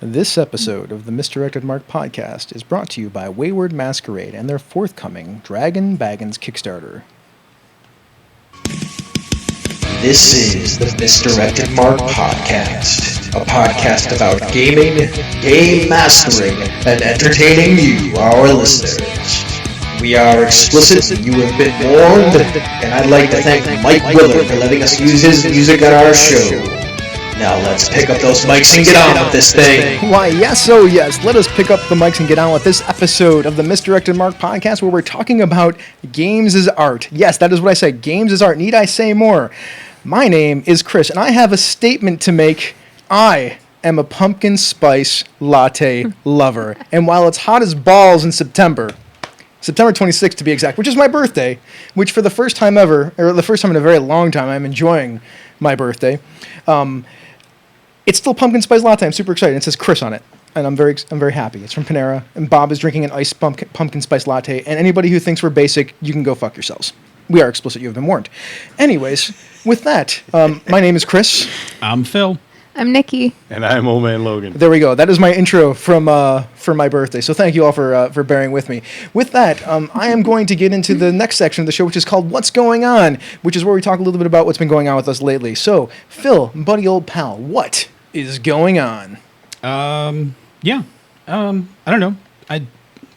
This episode of the Misdirected Mark podcast is brought to you by Wayward Masquerade and their forthcoming Dragon Baggins Kickstarter. This is the Misdirected Mark podcast, a podcast about gaming, game mastering, and entertaining you, our listeners. We are explicit, you have been warned, and I'd like to thank Mike Willard for letting us use his music on our show. Now let's pick up those mics and get on with this thing. Why, yes, oh yes, let us pick up the mics and get on with this episode of the Misdirected Mark podcast where we're talking about games as art. Yes, that is what I said, games as art. Need I say more? My name is Chris, and I have a statement to make. I am a pumpkin spice latte lover, and while it's hot as balls in September 26th to be exact, which is my birthday, which for the first time ever, or the first time in a very long time, I'm enjoying my birthday. It's still pumpkin spice latte. I'm super excited. It says Chris on it, and I'm very happy. It's from Panera, and Bob is drinking an iced pumpkin spice latte. And anybody who thinks we're basic, you can go fuck yourselves. We are explicit. You have been warned. Anyways, with that, my name is Chris. I'm Phil. I'm Nikki. And I'm Old Man Logan. There we go. That is my intro from for my birthday. So thank you all for bearing with me. With that, I am going to get into the next section of the show, which is called What's Going On, which is where we talk a little bit about what's been going on with us lately. So, Phil, buddy old pal, what is going on? I don't know. I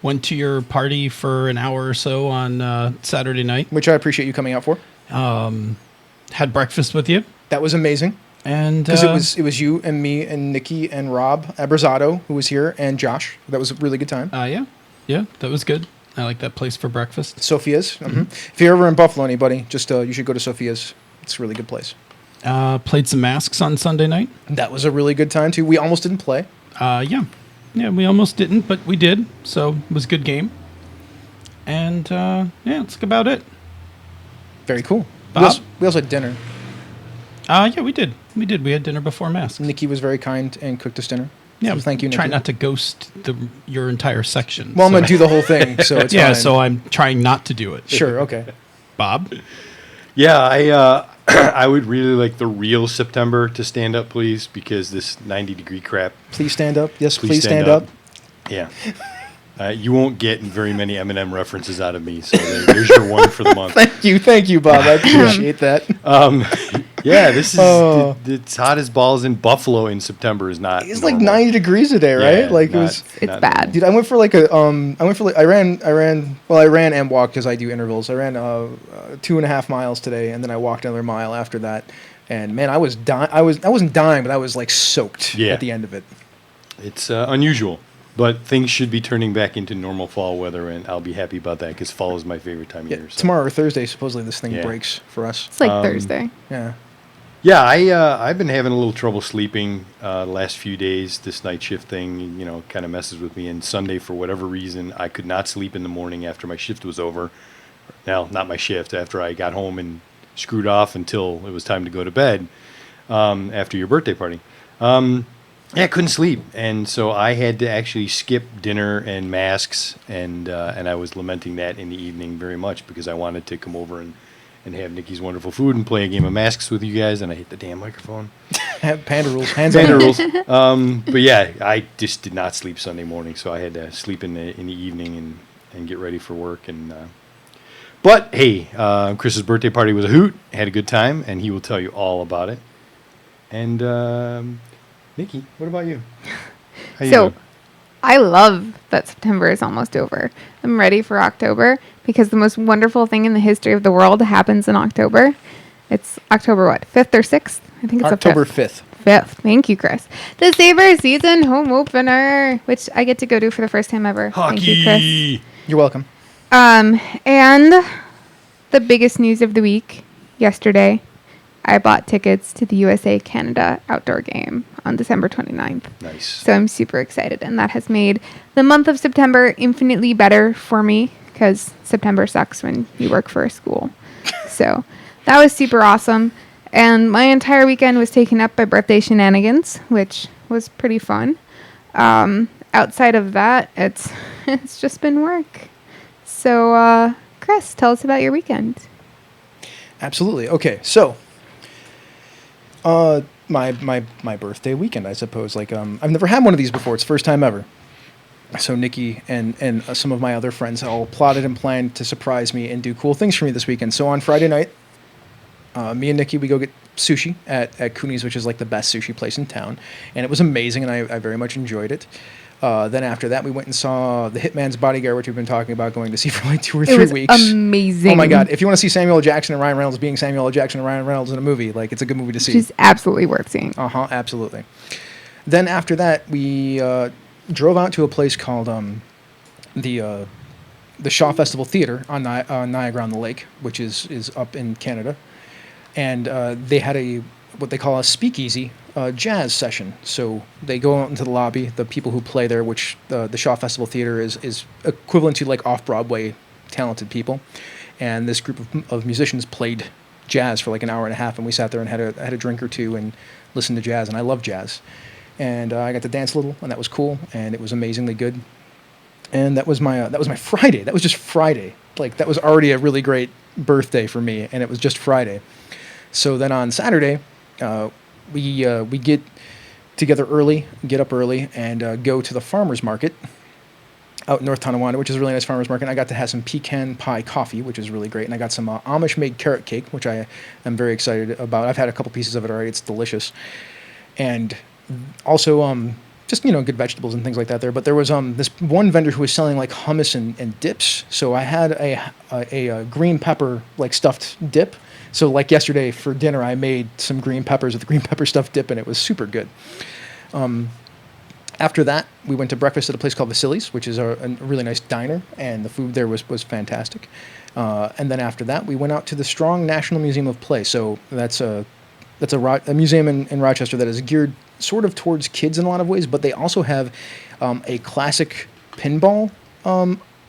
went to your party for an hour or so on Saturday night. Which I appreciate you coming out for. Had breakfast with you. That was amazing. And because it was you and me and Nikki and Rob Abrazato who was here and Josh. That was a really good time. Yeah, that was good. I like that place for breakfast. Sophia's. Mm-hmm. If you're ever in Buffalo, anybody, just you should go to Sophia's. It's a really good place. Played some Masks on Sunday night. That was a really good time too. We almost didn't play. Yeah, we almost didn't, but we did. So it was a good game. And that's about it. Very cool. Bob? We also had dinner. Yeah, we did. We had dinner before Masks. Nikki was very kind and cooked us dinner. Yeah, so thank you, Nikki. Try not to ghost your entire section. Well, I'm going to do the whole thing, so it's yeah, fine. so I'm trying not to do it. Sure, okay. Bob? Yeah, I would really like the real September to stand up, please, because this 90-degree crap. Please stand up. Yes, please stand up. Yeah. You won't get very many M&M references out of me, so there's your one for the month. Thank you, Bob. I appreciate that. Yeah, this is it's hot as balls in Buffalo in September is not. It's normal. like 90 degrees today, right? Yeah, like it's bad. Dude, I went for I ran and walked because I do intervals. I ran 2.5 miles today, and then I walked another mile after that. And man, I wasn't dying, but I was like soaked at the end of it. It's unusual. But things should be turning back into normal fall weather, and I'll be happy about that because fall is my favorite time of year. So. Tomorrow or Thursday, supposedly this thing breaks for us. It's like Thursday. Yeah. Yeah, I've been having a little trouble sleeping the last few days. This night shift thing, kind of messes with me. And Sunday, for whatever reason, I could not sleep in the morning after my shift was over. Now, not my shift, after I got home and screwed off until it was time to go to bed after your birthday party. I couldn't sleep, and so I had to actually skip dinner and Masks, and I was lamenting that in the evening very much because I wanted to come over and have Nikki's wonderful food and play a game of Masks with you guys, and I hit the damn microphone. Panda rules, Panda rules. But yeah, I just did not sleep Sunday morning, so I had to sleep in the evening and get ready for work. And but hey, Chris's birthday party was a hoot. Had a good time, and he will tell you all about it. And Nikki, what about you? How you doing? I love that September is almost over. I'm ready for October because the most wonderful thing in the history of the world happens in October. It's October 5th or 6th? I think it's October 5th. 5th. Thank you, Chris. The Sabres season home opener, which I get to go to for the first time ever. Hockey. Thank you, Chris. You're welcome. And the biggest news of the week, yesterday, I bought tickets to the USA-Canada outdoor game on December 29th. Nice. So I'm super excited, and that has made the month of September infinitely better for me because September sucks when you work for a school. So that was super awesome. And my entire weekend was taken up by birthday shenanigans, which was pretty fun. Outside of that, it's just been work. So, Chris, tell us about your weekend. Absolutely. Okay, so my birthday weekend, I suppose. Like, I've never had one of these before. It's the first time ever. So Nikki and some of my other friends all plotted and planned to surprise me and do cool things for me this weekend. So on Friday night, me and Nikki, we go get sushi at Cooney's, which is like the best sushi place in town. And it was amazing, and I very much enjoyed it. Then after that, we went and saw The Hitman's Bodyguard, which we've been talking about going to see for like 2 or 3 It was weeks. amazing. Oh my God. If you want to see Samuel L. Jackson and Ryan Reynolds being Samuel L. Jackson and Ryan Reynolds in a movie, like, it's a good movie to see. Which is absolutely worth seeing. Absolutely. Then after that, we drove out to a place called the Shaw Festival Theater on Niagara on the Lake, which is up in Canada. And they had what they call a speakeasy jazz session. So they go out into the lobby, the people who play there, which the Shaw Festival Theater is equivalent to like off-Broadway talented people. And this group of musicians played jazz for like an hour and a half, and we sat there and had a drink or two and listened to jazz, and I love jazz. And I got to dance a little, and that was cool, and it was amazingly good. And that was my Friday. That was just Friday. Like, that was already a really great birthday for me, and it was just Friday. So then on Saturday, we get together early, get up early, and go to the farmer's market out in North Tonawanda, which is a really nice farmer's market. And I got to have some pecan pie coffee, which is really great. And I got some Amish-made carrot cake, which I am very excited about. I've had a couple pieces of it already. It's delicious. And also just, good vegetables and things like that there. But there was this one vendor who was selling like hummus and dips. So I had a green pepper like stuffed dip. So like yesterday for dinner, I made some green peppers with green pepper stuffed dip, and it was super good. After that, we went to breakfast at a place called Vasily's, which is a really nice diner, and the food there was fantastic. And then after that, we went out to the Strong National Museum of Play. So that's a museum in Rochester that is geared sort of towards kids in a lot of ways, but they also have a classic pinball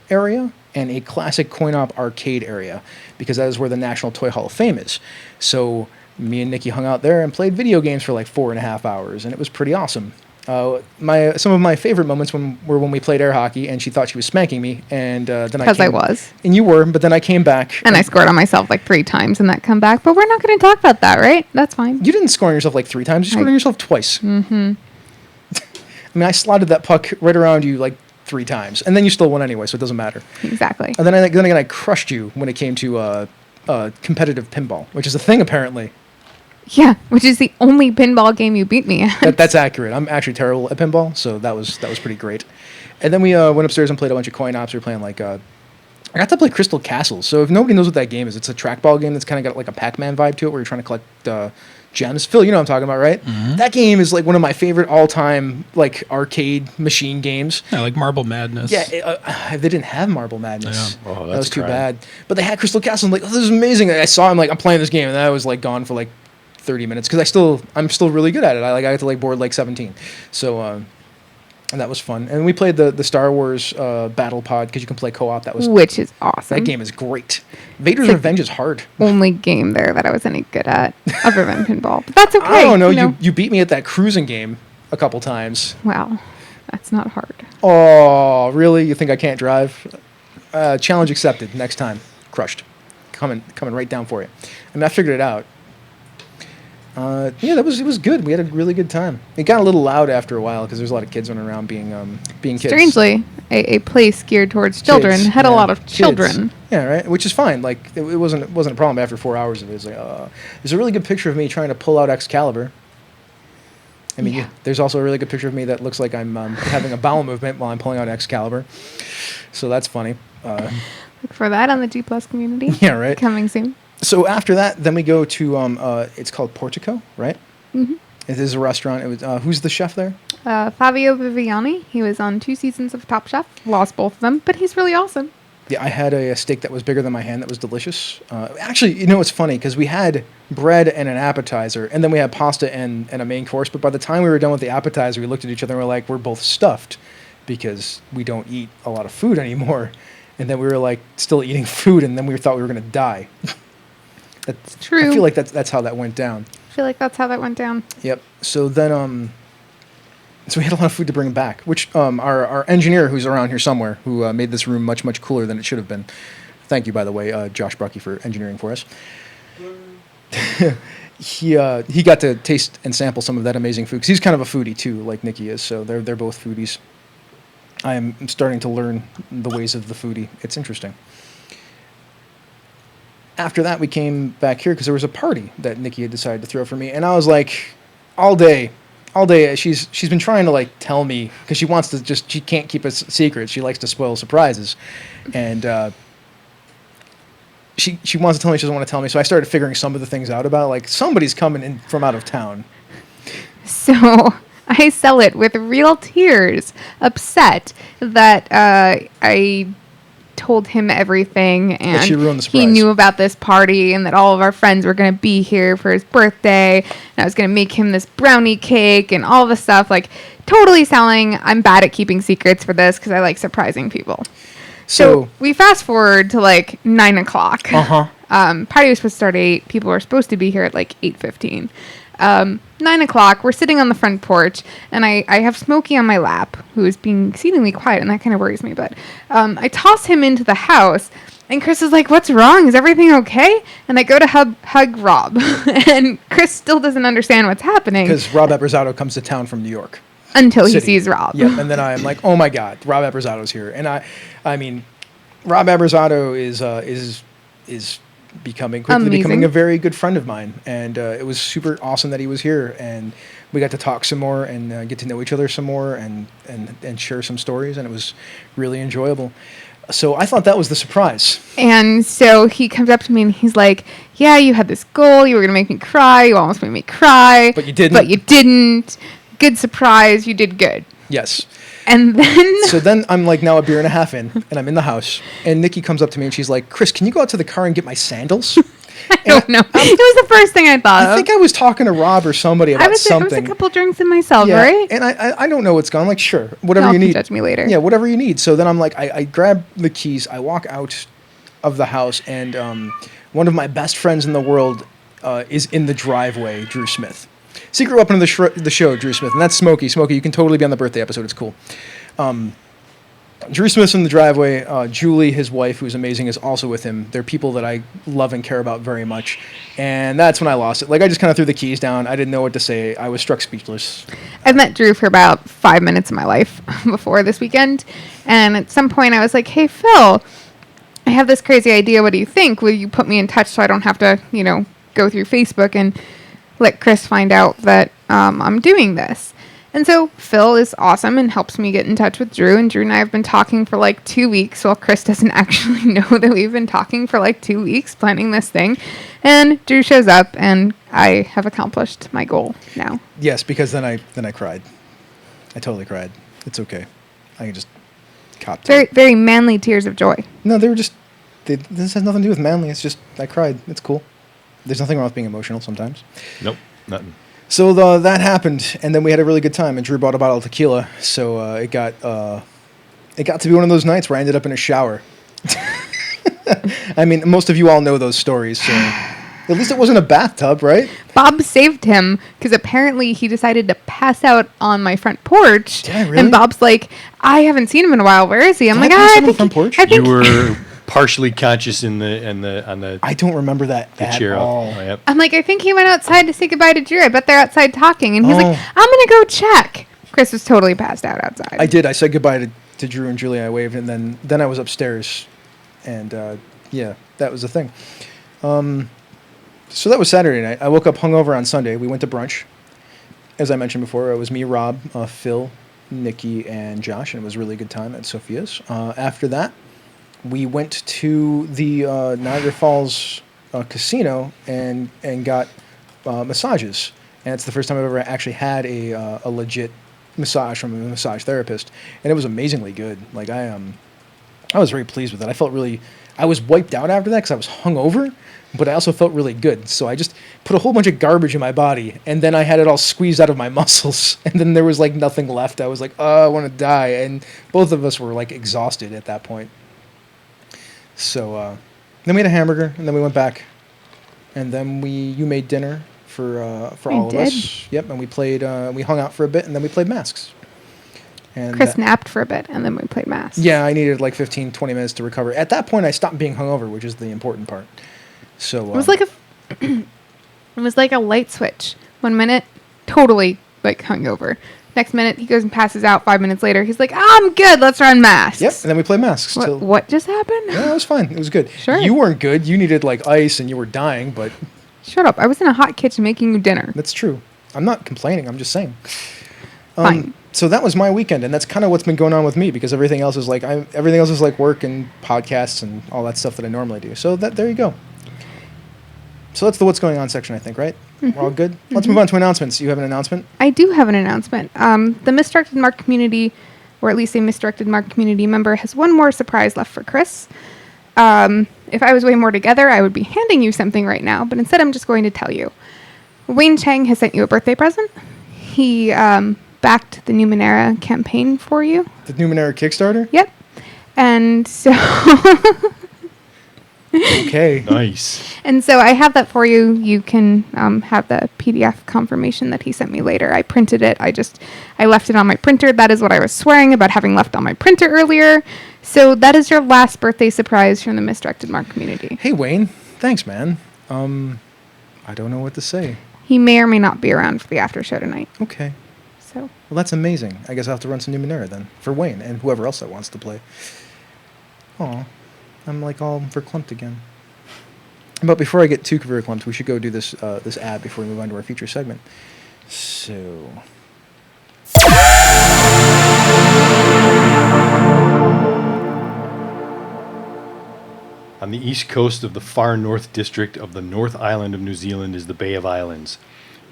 area and a classic coin-op arcade area, because that is where the National Toy Hall of Fame is. So me and Nikki hung out there and played video games for like 4.5 hours, and it was pretty awesome. Some of my favorite moments were when we played air hockey, and she thought she was spanking me, and then because I was, and you were, but then I came back, and I scored on myself like 3 times in that comeback. But we're not going to talk about that, right? That's fine. You didn't score on yourself like 3 times. You scored on yourself twice. Mm-hmm. I mean, I slotted that puck right around you like 3 times, and then you still won anyway, so it doesn't matter. Exactly. And then again, I crushed you when it came to competitive pinball, which is a thing apparently. Yeah, which is the only pinball game you beat me at. That's accurate. I'm actually terrible at pinball, so that was pretty great. And then we went upstairs and played a bunch of coin ops. We were playing like I got to play Crystal Castles. So if nobody knows what that game is, it's a trackball game that's kind of got like a Pac-Man vibe to it, where you're trying to collect gems. Phil, you know what I'm talking about, right? Mm-hmm. That game is like one of my favorite all-time like arcade machine games. Yeah, like Marble Madness. Yeah, they didn't have Marble Madness. Yeah. Oh, that was too bad. But they had Crystal Castle. I'm like, oh, this is amazing. And I saw him like, I'm playing this game, and I was like gone for like 30 minutes because I'm still really good at it. I got to like board like 17. So and that was fun. And we played the Star Wars Battle Pod because you can play co-op. Which is awesome. That game is great. Vader's Revenge is hard. Only game there that I was any good at other than pinball. But that's okay. I don't know. You beat me at that cruising game a couple times. Wow. That's not hard. Oh, really? You think I can't drive? Challenge accepted. Next time. Crushed. Coming right down for you. I mean, I figured it out. It was good. We had a really good time. It got a little loud after a while because there's a lot of kids running around being kids. Strangely, a place geared towards children had a lot of children. Kids. Yeah, right. Which is fine. Like it wasn't a problem after 4 hours of it. It's like, there's a really good picture of me trying to pull out Excalibur. I mean, there's also a really good picture of me that looks like I'm having a bowel movement while I'm pulling out Excalibur. So that's funny. Look for that on the G+ community. Yeah, right. Coming soon. So after that, then we go to it's called Portico, right? Mm-hmm. It is a restaurant. It was who's the chef there? Fabio Viviani. He was on 2 seasons of Top Chef. Lost both of them, but he's really awesome. Yeah, I had a steak that was bigger than my hand. That was delicious. Actually, it's funny because we had bread and an appetizer, and then we had pasta and a main course. But by the time we were done with the appetizer, we looked at each other and we're like, we're both stuffed because we don't eat a lot of food anymore. And then we were like still eating food, and then we thought we were going to die. That's true. I feel like that's how that went down. Yep. So then, so we had a lot of food to bring back, which our engineer, who's around here somewhere, who made this room much, much cooler than it should have been. Thank you, by the way, Josh Brucky, for engineering for us. he got to taste and sample some of that amazing food, because he's kind of a foodie too, like Nikki is. So they're both foodies. I am starting to learn the ways of the foodie. It's interesting. After that, we came back here because there was a party that Nikki had decided to throw for me, and I was like, all day, she's been trying to like tell me, because she can't keep a secret. She likes to spoil surprises, and she wants to tell me, she doesn't want to tell me. So I started figuring some of the things out about, like, somebody's coming in from out of town. So I sell it with real tears, upset that I told him everything, and she ruined the he surprise. knew about this party and that all of our friends were going to be here for his birthday, and I was going to make him this brownie cake and all the stuff, like totally selling. I'm bad at keeping secrets for this because I like surprising people. So we fast forward to like 9 o'clock. Party was supposed to start at 8. People were supposed to be here at like 8:15. 9 o'clock, we're sitting on the front porch, and I have Smokey on my lap, who is being exceedingly quiet, and that kind of worries me. But I toss him into the house, and Chris is like, "What's wrong? Is everything okay?" And I go to hug Rob, and Chris still doesn't understand what's happening. Because Rob Eppersato comes to town from New York. Until he City. sees Rob. Yep, and then I'm like, oh my God, Rob Eppersato's here. And I mean, Rob Eppersato is quickly becoming a very good friend of mine, and it was super awesome that he was here, and we got to talk some more and get to know each other some more, and share some stories, and it was really enjoyable. So I thought that was the surprise. And so he comes up to me and he's like, "Yeah, you had this goal. You were gonna make me cry. You almost made me cry, But you didn't. But you didn't. Good surprise. You did good." Yes. And then So then I'm like now a beer and a half in, and I'm in the house, and Nikki comes up to me and she's like, "Chris, can you go out to the car and get my sandals?" I don't know. It was the first thing I thought of. I think I was talking to Rob or somebody about I was something. a couple drinks in myself, Yeah, right? and I don't know what's going on. I'm like, sure, whatever Y'all you can need. judge me later. Yeah, whatever you need. So then I'm like, I grab the keys, I walk out of the house, and one of my best friends in the world is in the driveway, Drew Smith. Secret weapon of the show, Drew Smith, and that's Smokey. Smokey, you can totally be on the birthday episode. It's cool. Drew Smith's in the driveway. Julie, his wife, who's amazing, is also with him. They're people that I love and care about very much. And that's when I lost it. Like, I just kind of threw the keys down. I didn't know what to say. I was struck speechless. I've met Drew for about 5 minutes of my life before this weekend. And at some point I was like, "Hey, Phil, I have this crazy idea. What do you think? Will you put me in touch so I don't have to, go through Facebook and let Chris find out that I'm doing this?" And so Phil is awesome and helps me get in touch with Drew. And Drew and I have been talking for like 2 weeks. Well, Chris doesn't actually know that we've been talking for like 2 weeks planning this thing. And Drew shows up, and I have accomplished my goal now. Yes, because then I cried. I totally cried. It's okay. I can just cop to Very, it. very manly tears of joy. No, they were just... this has nothing to do with manly. It's just, I cried. It's cool. There's nothing wrong with being emotional sometimes. Nope, nothing. So that happened, and then we had a really good time, and Drew bought a bottle of tequila, so it got to be one of those nights where I ended up in a shower. I mean, most of you all know those stories, so at least it wasn't a bathtub, right? Bob saved him because apparently he decided to pass out on my front porch. Did I really? And Bob's like, "I haven't seen him in a while. Where is he?" I'm Did like, I pass "I out on the think front porch?" I think You were partially conscious on the I don't remember that at chair. all. Oh, yep. I'm like, "I think he went outside to say goodbye to Drew. I bet they're outside talking." And he's Oh. like, "I'm gonna go check." Chris was totally passed out outside. I did. I said goodbye to Drew and Julie. I waved, and then I was upstairs, and yeah, that was the thing. So that was Saturday night. I woke up hungover on Sunday. We went to brunch. As I mentioned before, it was me, Rob, Phil, Nikki, and Josh, and it was a really good time at Sophia's. After that, we went to the Niagara Falls casino and got massages. And it's the first time I've ever actually had a legit massage from a massage therapist, and it was amazingly good. Like I was very pleased with it. I was wiped out after that because I was hungover, but I also felt really good. So I just put a whole bunch of garbage in my body, and then I had it all squeezed out of my muscles, and then there was like nothing left. I was like, "Oh, I want to die," and both of us were like exhausted at that point. So then we had a hamburger, and then we went back, and then you made dinner for all of us. Yep, and we played. We hung out for a bit, and then we played Masks. And Chris napped for a bit, and then we played Mass. Yeah, I needed like 15, 20 minutes to recover. At that point, I stopped being hungover, which is the important part. So It was like It was like a light switch. 1 minute, totally like hungover. Next minute, he goes and passes out. 5 minutes later, he's like, I'm good. Let's run masks. Yep, and then we play masks. What just happened? Yeah, it was fine. It was good. Sure. You weren't good. You needed like ice and you were dying, but Shut up. I was in a hot kitchen making you dinner. that's true. I'm not complaining. I'm just saying. Fine. So that was my weekend, and that's kind of what's been going on with me because everything else is like work and podcasts and all that stuff that I normally do. So there you go. So that's the what's going on section, I think, right? We're all good. Let's move on to announcements. You have an announcement? I do have an announcement. The Misdirected Mark community, or at least a Misdirected Mark community member, has one more surprise left for Chris. If I was way more together, I would be handing you something right now, but instead I'm just going to tell you. Wayne Chang has sent you a birthday present. He backed the Numenera campaign for you. The Numenera Kickstarter? Yep. And so... Okay. Nice. And so I have that for you. You can have the PDF confirmation that he sent me later. I printed it. I left it on my printer. That is what I was swearing about having left on my printer earlier. So that is your last birthday surprise from the Misdirected Mark community. Hey, Wayne. Thanks, man. I don't know what to say. He may or may not be around for the after show tonight. Okay. So Well, that's amazing. I guess I'll have to run some Numenera then for Wayne and whoever else that wants to play. Aw. I'm like all verklempt again. But before I get too verklempt, we should go do this ad before we move on to our feature segment. So... On the east coast of the far north district of the North Island of New Zealand is the Bay of Islands.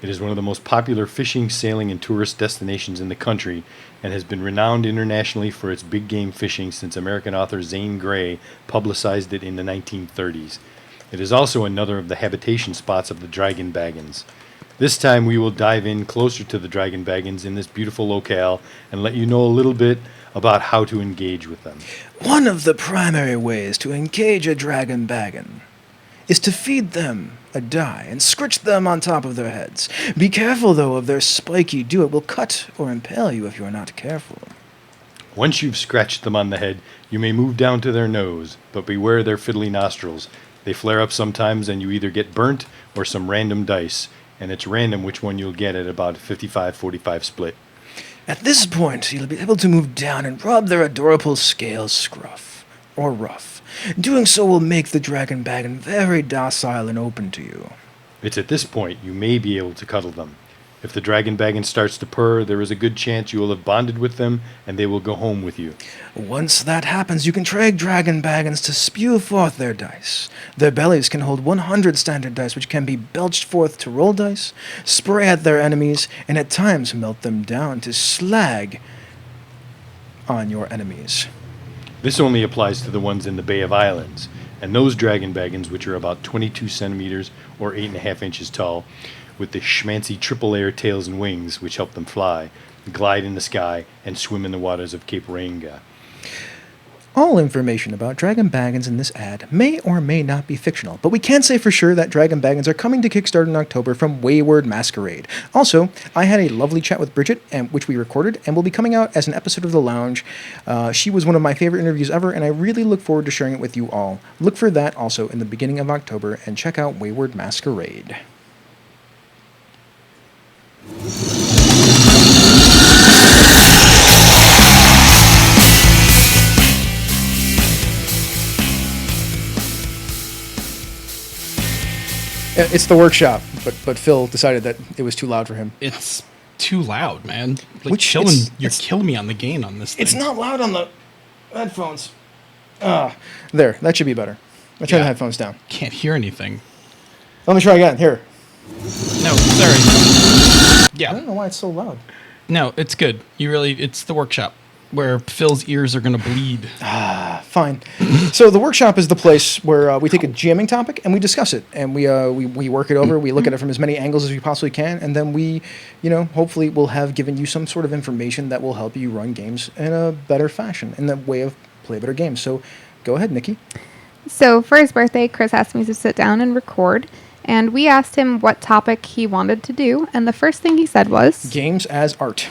It is one of the most popular fishing, sailing, and tourist destinations in the country and has been renowned internationally for its big game fishing since American author Zane Grey publicized it in the 1930s. It is also another of the habitation spots of the Dragon Baggins. This time we will dive in closer to the Dragon Baggins in this beautiful locale and let you know a little bit about how to engage with them. One of the primary ways to engage a dragon baggin is to feed them a die and scritch them on top of their heads. Be careful, though, of their spiky dew. It will cut or impale you if you are not careful. Once you've scratched them on the head, you may move down to their nose, but beware their fiddly nostrils. They flare up sometimes and you either get burnt or some random dice, and it's random which one you'll get at about a 55-45 split. At this point, you'll be able to move down and rub their adorable scales scruff or rough. Doing so will make the dragon baggin very docile and open to you. It's at this point you may be able to cuddle them. If the dragon baggin starts to purr, there is a good chance you will have bonded with them and they will go home with you. Once that happens, you can trade dragon baggins to spew forth their dice. Their bellies can hold 100 standard dice, which can be belched forth to roll dice, spray at their enemies, and at times melt them down to slag on your enemies. This only applies to the ones in the Bay of Islands, and those dragon baggins, which are about 22 centimeters or 8.5 inches tall, with the schmancy triple layer tails and wings, which help them fly, glide in the sky, and swim in the waters of Cape Reinga. All information about Dragon Baggins in this ad may or may not be fictional, but we can say for sure that Dragon Baggins are coming to Kickstarter in October from Wayward Masquerade. Also, I had a lovely chat with Bridget, which we recorded, and will be coming out as an episode of The Lounge. She was one of my favorite interviews ever, and I really look forward to sharing it with you all. Look for that also in the beginning of October, and check out Wayward Masquerade. It's the workshop, but Phil decided that it was too loud for him. It's too loud, man. Like It's you're killing me on the gain on this thing. It's not loud on the headphones. There, that should be better. I turn the headphones down. Can't hear anything. Let me try again. Here. No, sorry. I Yeah. don't know why it's so loud. No, it's good. It's the workshop where Phil's ears are going to bleed. Fine. So the workshop is the place where we take a jamming topic and we discuss it, and we work it over. We look at it from as many angles as we possibly can, and then we, hopefully we'll have given you some sort of information that will help you run games in a better fashion, in the way of play better games. So go ahead, Nikki. So for his birthday, Chris asked me to sit down and record, and we asked him what topic he wanted to do, and the first thing he said was... Games as art.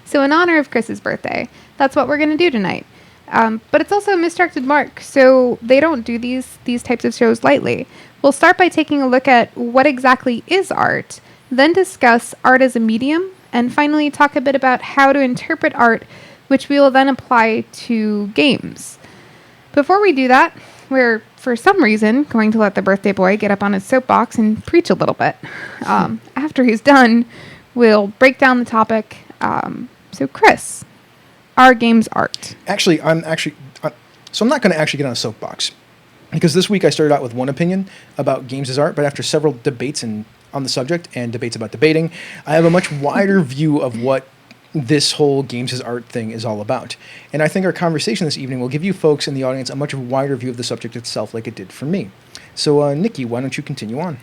So in honor of Chris's birthday, that's what we're going to do tonight. But it's also a Misdirected Mark, so they don't do these types of shows lightly. We'll start by taking a look at what exactly is art, then discuss art as a medium, and finally talk a bit about how to interpret art, which we will then apply to games. Before we do that, we're, for some reason, going to let the birthday boy get up on his soapbox and preach a little bit. After he's done, we'll break down the topic. So, Chris, are games art? Actually, I'm not going to actually get on a soapbox, because this week I started out with one opinion about games as art, but after several debates on the subject and debates about debating, I have a much wider view of what this whole games as art thing is all about. And I think our conversation this evening will give you folks in the audience a much wider view of the subject itself, like it did for me. So, Nikki, why don't you continue on?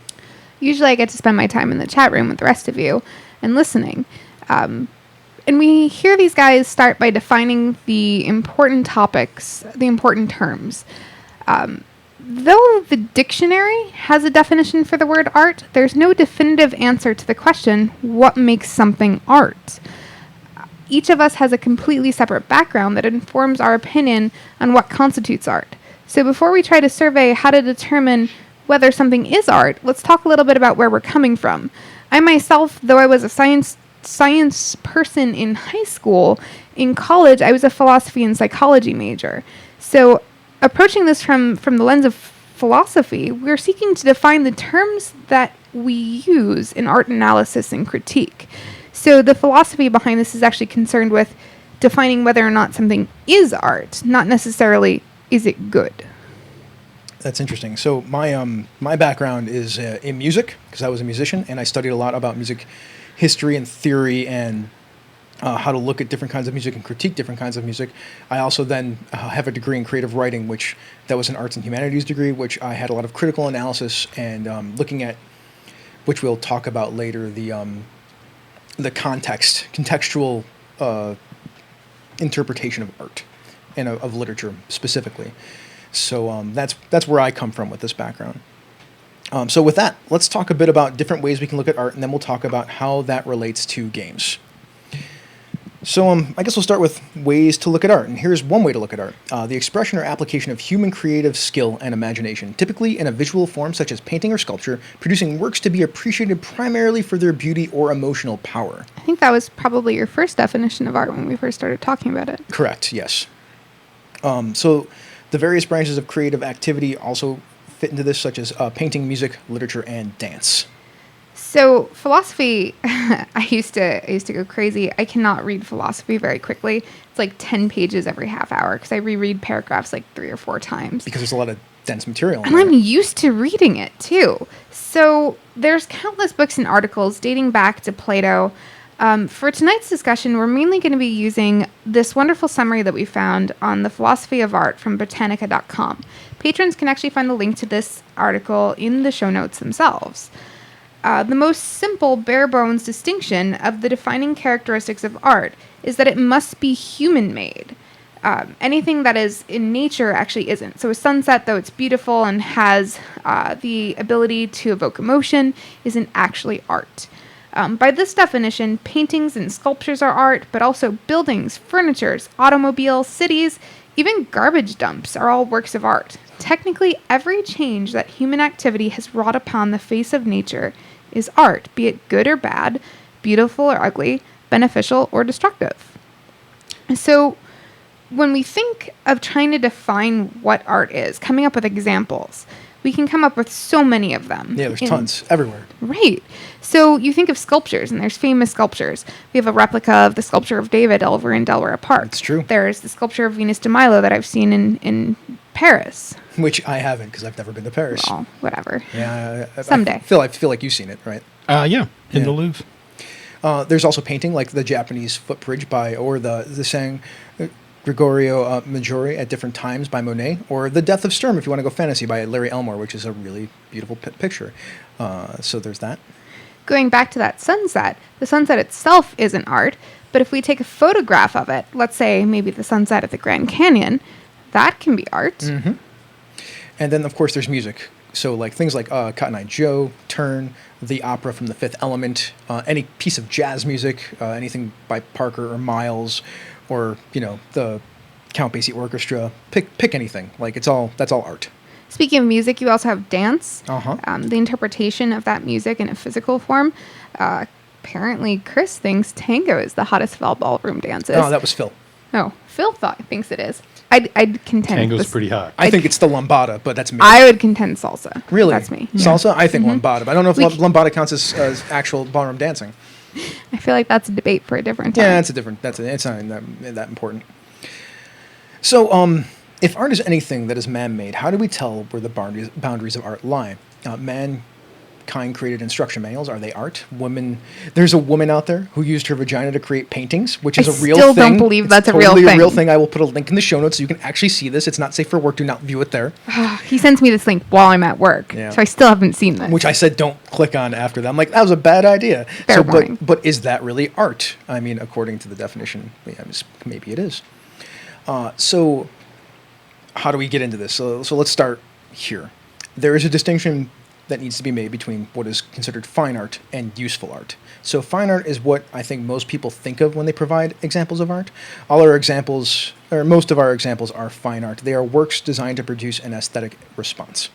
Usually I get to spend my time in the chat room with the rest of you and listening. And we hear these guys start by defining the important topics, the important terms. Though the dictionary has a definition for the word art, there's no definitive answer to the question, what makes something art? Each of us has a completely separate background that informs our opinion on what constitutes art. So before we try to survey how to determine whether something is art, let's talk a little bit about where we're coming from. I myself, though I was a science person in high school, in college I was a philosophy and psychology major. So approaching this from the lens of philosophy, we're seeking to define the terms that we use in art analysis and critique. So the philosophy behind this is actually concerned with defining whether or not something is art, not necessarily is it good. That's interesting. So my background is in music, because I was a musician, and I studied a lot about music history and theory and how to look at different kinds of music and critique different kinds of music. I also then have a degree in creative writing, that was an arts and humanities degree, which I had a lot of critical analysis and looking at, which we'll talk about later, the contextual interpretation of art and of literature specifically. So that's where I come from with this background. So with that, let's talk a bit about different ways we can look at art, and then we'll talk about how that relates to games. So I guess we'll start with ways to look at art, and here's one way to look at art. The expression or application of human creative skill and imagination, typically in a visual form such as painting or sculpture, producing works to be appreciated primarily for their beauty or emotional power. I think that was probably your first definition of art when we first started talking about it. Correct, yes. So the various branches of creative activity also fit into this, such as painting, music, literature, and dance. So philosophy, I used to go crazy. I cannot read philosophy very quickly. It's like 10 pages every half hour because I reread paragraphs like 3 or 4 times. Because there's a lot of dense material. And I'm used to reading it too. So there's countless books and articles dating back to Plato. For tonight's discussion, we're mainly going to be using this wonderful summary that we found on the philosophy of art from Britannica.com. Patrons can actually find the link to this article in the show notes themselves. The most simple, bare-bones distinction of the defining characteristics of art is that it must be human-made. Anything that is in nature actually isn't. So a sunset, though it's beautiful and has the ability to evoke emotion, isn't actually art. By this definition, paintings and sculptures are art, but also buildings, furnitures, automobiles, cities, even garbage dumps are all works of art. Technically, every change that human activity has wrought upon the face of nature is art, be it good or bad, beautiful or ugly, beneficial or destructive. So when we think of trying to define what art is, coming up with examples, we can come up with so many of them. Yeah, there's tons everywhere. Right. So you think of sculptures, and there's famous sculptures. We have a replica of the sculpture of David over in Delaware Park. That's true. There's the sculpture of Venus de Milo that I've seen in Paris. Which I haven't, because I've never been to Paris. Well, whatever. Yeah, Someday. I feel like you've seen it, right? In the Louvre. There's also painting, like the Japanese Footbridge or the saying Gregorio Maggiore at different times by Monet, or The Death of Sturm, if you want to go fantasy, by Larry Elmore, which is a really beautiful picture. So there's that. Going back to that sunset, the sunset itself isn't art, but if we take a photograph of it, let's say maybe the sunset at the Grand Canyon, that can be art. Mm-hmm. And then, of course, there's music. So like things like Cotton Eye Joe, Turn, the opera from The Fifth Element, any piece of jazz music, anything by Parker or Miles, or the Count Basie Orchestra. Pick anything. Like that's all art. Speaking of music, you also have dance. Uh-huh. The interpretation of that music in a physical form. Apparently, Chris thinks tango is the hottest of all ballroom dances. Oh, that was Phil. No, Phil thinks it is. I'd contend Tango's this- pretty hot. I think it's the lambada, but that's me. I would contend salsa. Really? That's me. Salsa? I think lambada. But I don't know if We lambada counts as actual ballroom dancing. I feel like that's a debate for a different time. Yeah, it's not that important. So, if art is anything that is man-made, how do we tell where the boundaries of art lie? Mankind created instruction manuals. Are they art? There's a woman out there who used her vagina to create paintings, which is a real thing. I still don't believe that's a real totally thing. a real thing. I will put a link in the show notes so you can actually see this. It's not safe for work. Do not view it there. He sends me this link while I'm at work, Yeah. so I still haven't seen this. Which I said don't click on after that. I'm like, that was a bad idea. Fair warning. But is that really art? I mean, according to the definition, maybe it is. So how do we get into this? So let's start here. There is a distinction that needs to be made between what is considered fine art and useful art. So fine art is what I think most people think of when they provide examples of art. All our examples, or most of our examples, are fine art. They are works designed to produce an aesthetic response.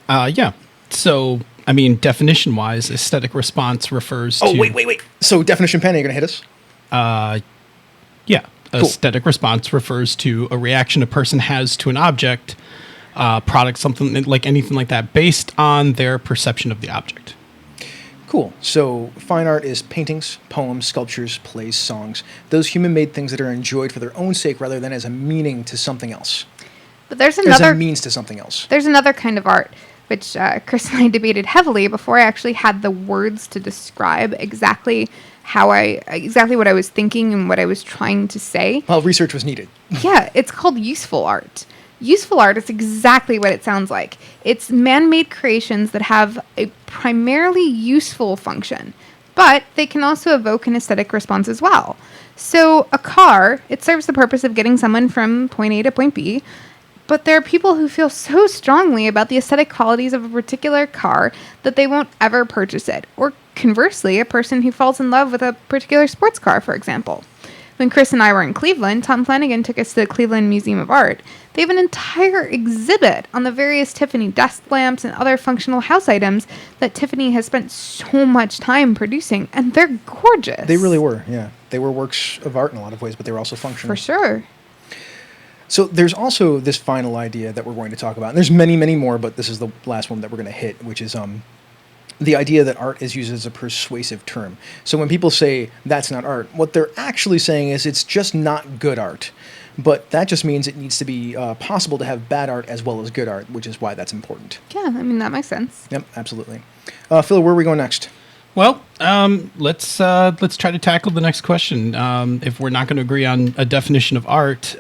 Yeah. So, I mean, definition-wise, aesthetic response refers to... Oh, wait. So definition pen, are you going to hit us? Yeah. Cool. Aesthetic response refers to a reaction a person has to an object, product, something like anything like that, based on their perception of the object. Cool. So fine art is paintings, poems, sculptures, plays, songs. Those human-made things that are enjoyed for their own sake rather than as a meaning to something else. But there's As another a means to something else. There's another kind of art, which Chris and I debated heavily before I actually had the words to describe exactly what I was thinking and what I was trying to say. Well, research was needed. Yeah, it's called useful art. Useful art is exactly what it sounds like. It's man-made creations that have a primarily useful function, but they can also evoke an aesthetic response as well. So a car, it serves the purpose of getting someone from point A to point B, but there are people who feel so strongly about the aesthetic qualities of a particular car that they won't ever purchase it. Or conversely, a person who falls in love with a particular sports car, for example. When Chris and I were in Cleveland, Tom Flanagan took us to the Cleveland Museum of Art. They have an entire exhibit on the various Tiffany desk lamps and other functional house items that Tiffany has spent so much time producing, and they're gorgeous. They really were, yeah. They were works of art in a lot of ways, but they were also functional. For sure. So there's also this final idea that we're going to talk about. And there's many, many more, but this is the last one that we're going to hit, which is the idea that art is used as a persuasive term. So when people say that's not art, what they're actually saying is it's just not good art. But that just means it needs to be possible to have bad art as well as good art, which is why that's important. Yeah, I mean, that makes sense. Yep, absolutely. Phil, where are we going next? Well, let's try to tackle the next question. If we're not going to agree on a definition of art,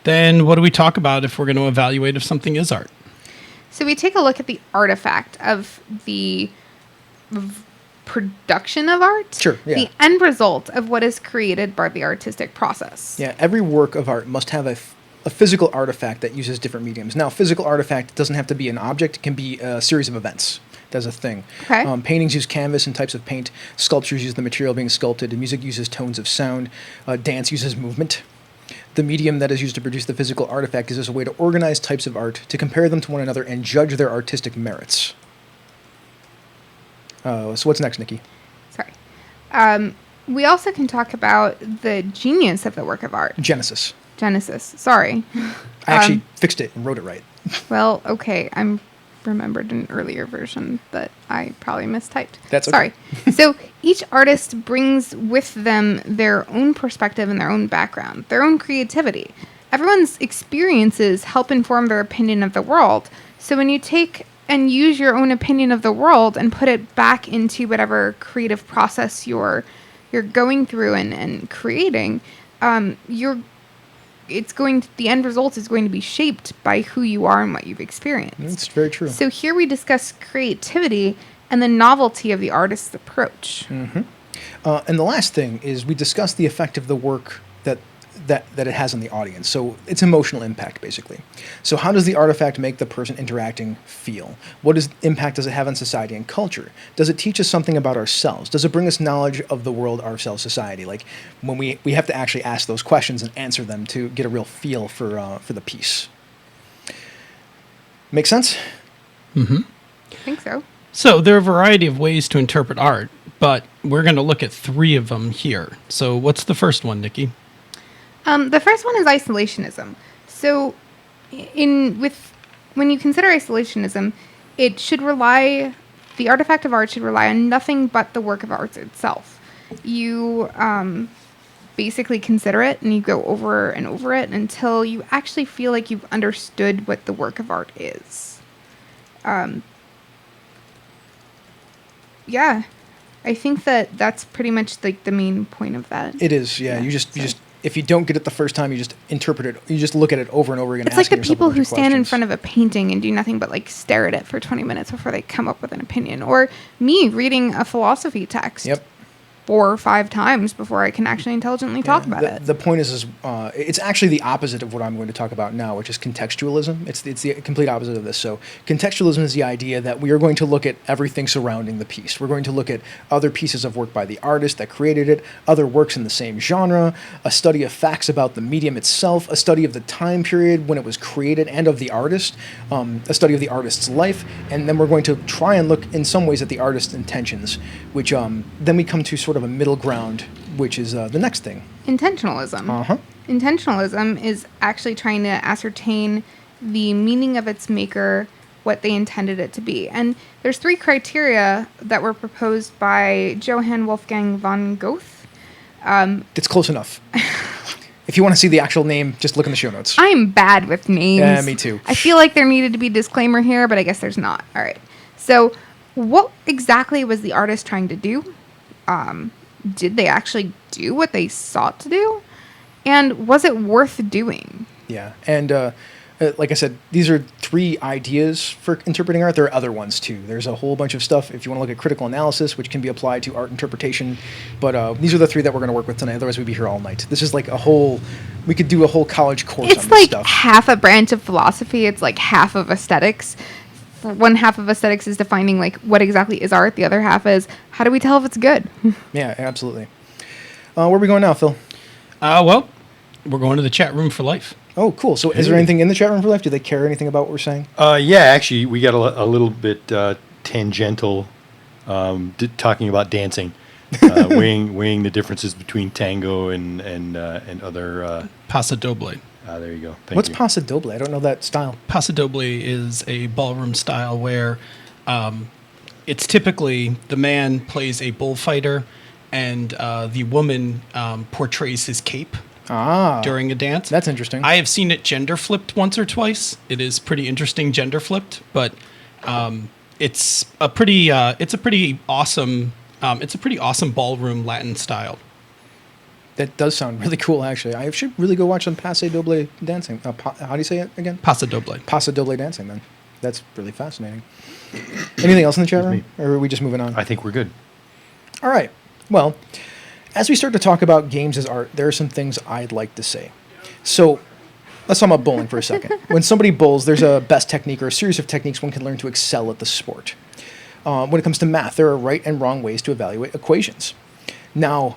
then what do we talk about if we're going to evaluate if something is art? So we take a look at the artifact of the production of art. Sure, yeah. The end result of what is created by the artistic process. Yeah, every work of art must have a physical artifact that uses different mediums. Now, physical artifact doesn't have to be an object. It can be a series of events. That's a thing. Okay. Paintings use canvas and types of paint. Sculptures use the material being sculpted. And music uses tones of sound. Dance uses movement. The medium that is used to produce the physical artifact is just a way to organize types of art, to compare them to one another, and judge their artistic merits. So what's next, Nikki? Sorry. We also can talk about the genius of the work of art. Genesis. Sorry. I actually fixed it and wrote it right. Well, okay. I'm remembered an earlier version that I probably mistyped. That's okay. Sorry. So each artist brings with them their own perspective and their own background, their own creativity. Everyone's experiences help inform their opinion of the world. So when you take and use your own opinion of the world and put it back into whatever creative process you're going through and creating, the end result is going to be shaped by who you are and what you've experienced. That's very true. So here we discuss creativity and the novelty of the artist's approach. Mm-hmm. And the last thing is we discuss the effect of the work that it has on the audience. So it's emotional impact, basically. So how does the artifact make the person interacting feel? What impact does it have on society and culture? Does it teach us something about ourselves? Does it bring us knowledge of the world, ourselves, society? Like when we have to actually ask those questions and answer them to get a real feel for the piece. Make sense? I think so. So there are a variety of ways to interpret art, but we're going to look at 3 of them here. So what's the first one, Nikki? The first one is isolationism. So, when you consider isolationism, the artifact of art should rely on nothing but the work of art itself. You basically consider it and you go over and over it until you actually feel like you've understood what the work of art is. Yeah, I think that's pretty much like the main point of that. It is, yeah. You just if you don't get it the first time, you just interpret it. You just look at it over and over again. It's like the asking yourself a people bunch who of stand in questions. front of a painting and do nothing but like stare at it for 20 minutes before they come up with an opinion. Or me reading a philosophy text. Yep. 4 or 5 times before I can actually intelligently talk about it. The point is it's actually the opposite of what I'm going to talk about now, which is contextualism. It's the complete opposite of this. So contextualism is the idea that we are going to look at everything surrounding the piece. We're going to look at other pieces of work by the artist that created it, other works in the same genre, a study of facts about the medium itself, a study of the time period when it was created and of the artist, a study of the artist's life, and then we're going to try and look in some ways at the artist's intentions, which then we come to sort of a middle ground, which is the next thing. Intentionalism. Uh-huh. Intentionalism is actually trying to ascertain the meaning of its maker, what they intended it to be. And there's 3 criteria that were proposed by Johann Wolfgang von Goethe. It's close enough. If you want to see the actual name, just look in the show notes. I'm bad with names. Yeah, me too. I feel like there needed to be a disclaimer here, but I guess there's not. All right. So what exactly was the artist trying to do? Did they actually do what they sought to do? And was it worth doing? Yeah. And like I said, these are 3 ideas for interpreting art. There are other ones too. There's a whole bunch of stuff if you want to look at critical analysis, which can be applied to art interpretation. But these are the 3 that we're going to work with tonight. Otherwise, we'd be here all night. This is like we could do a whole college course on It's this like stuff. half a branch of philosophy. It's like half of aesthetics. One half of aesthetics is defining like what exactly is art. The other half is how do we tell if it's good? Yeah, absolutely. Where are we going now, Phil? Well, we're going to the chat room for life. Oh, cool. So is there anything in the chat room for life? Do they care anything about what we're saying? Yeah, actually, we got a little bit tangential talking about dancing, weighing the differences between tango and other. Paso Doble. There you go. What's Thank you. Paso Doble? I don't know that style. Paso Doble is a ballroom style where it's typically the man plays a bullfighter and the woman portrays his cape during a dance. That's interesting. I have seen it gender flipped once or twice. It is pretty interesting gender flipped, but it's a pretty awesome ballroom Latin style. That does sound really cool, actually. I should really go watch some Paso Doble dancing. How do you say it again? Paso Doble. Paso Doble dancing, then. That's really fascinating. Anything else in the chat room? Or are we just moving on? I think we're good. All right. Well, as we start to talk about games as art, there are some things I'd like to say. So let's talk about bowling for a second. When somebody bowls, there's a best technique or a series of techniques one can learn to excel at the sport. When it comes to math, there are right and wrong ways to evaluate equations. Now,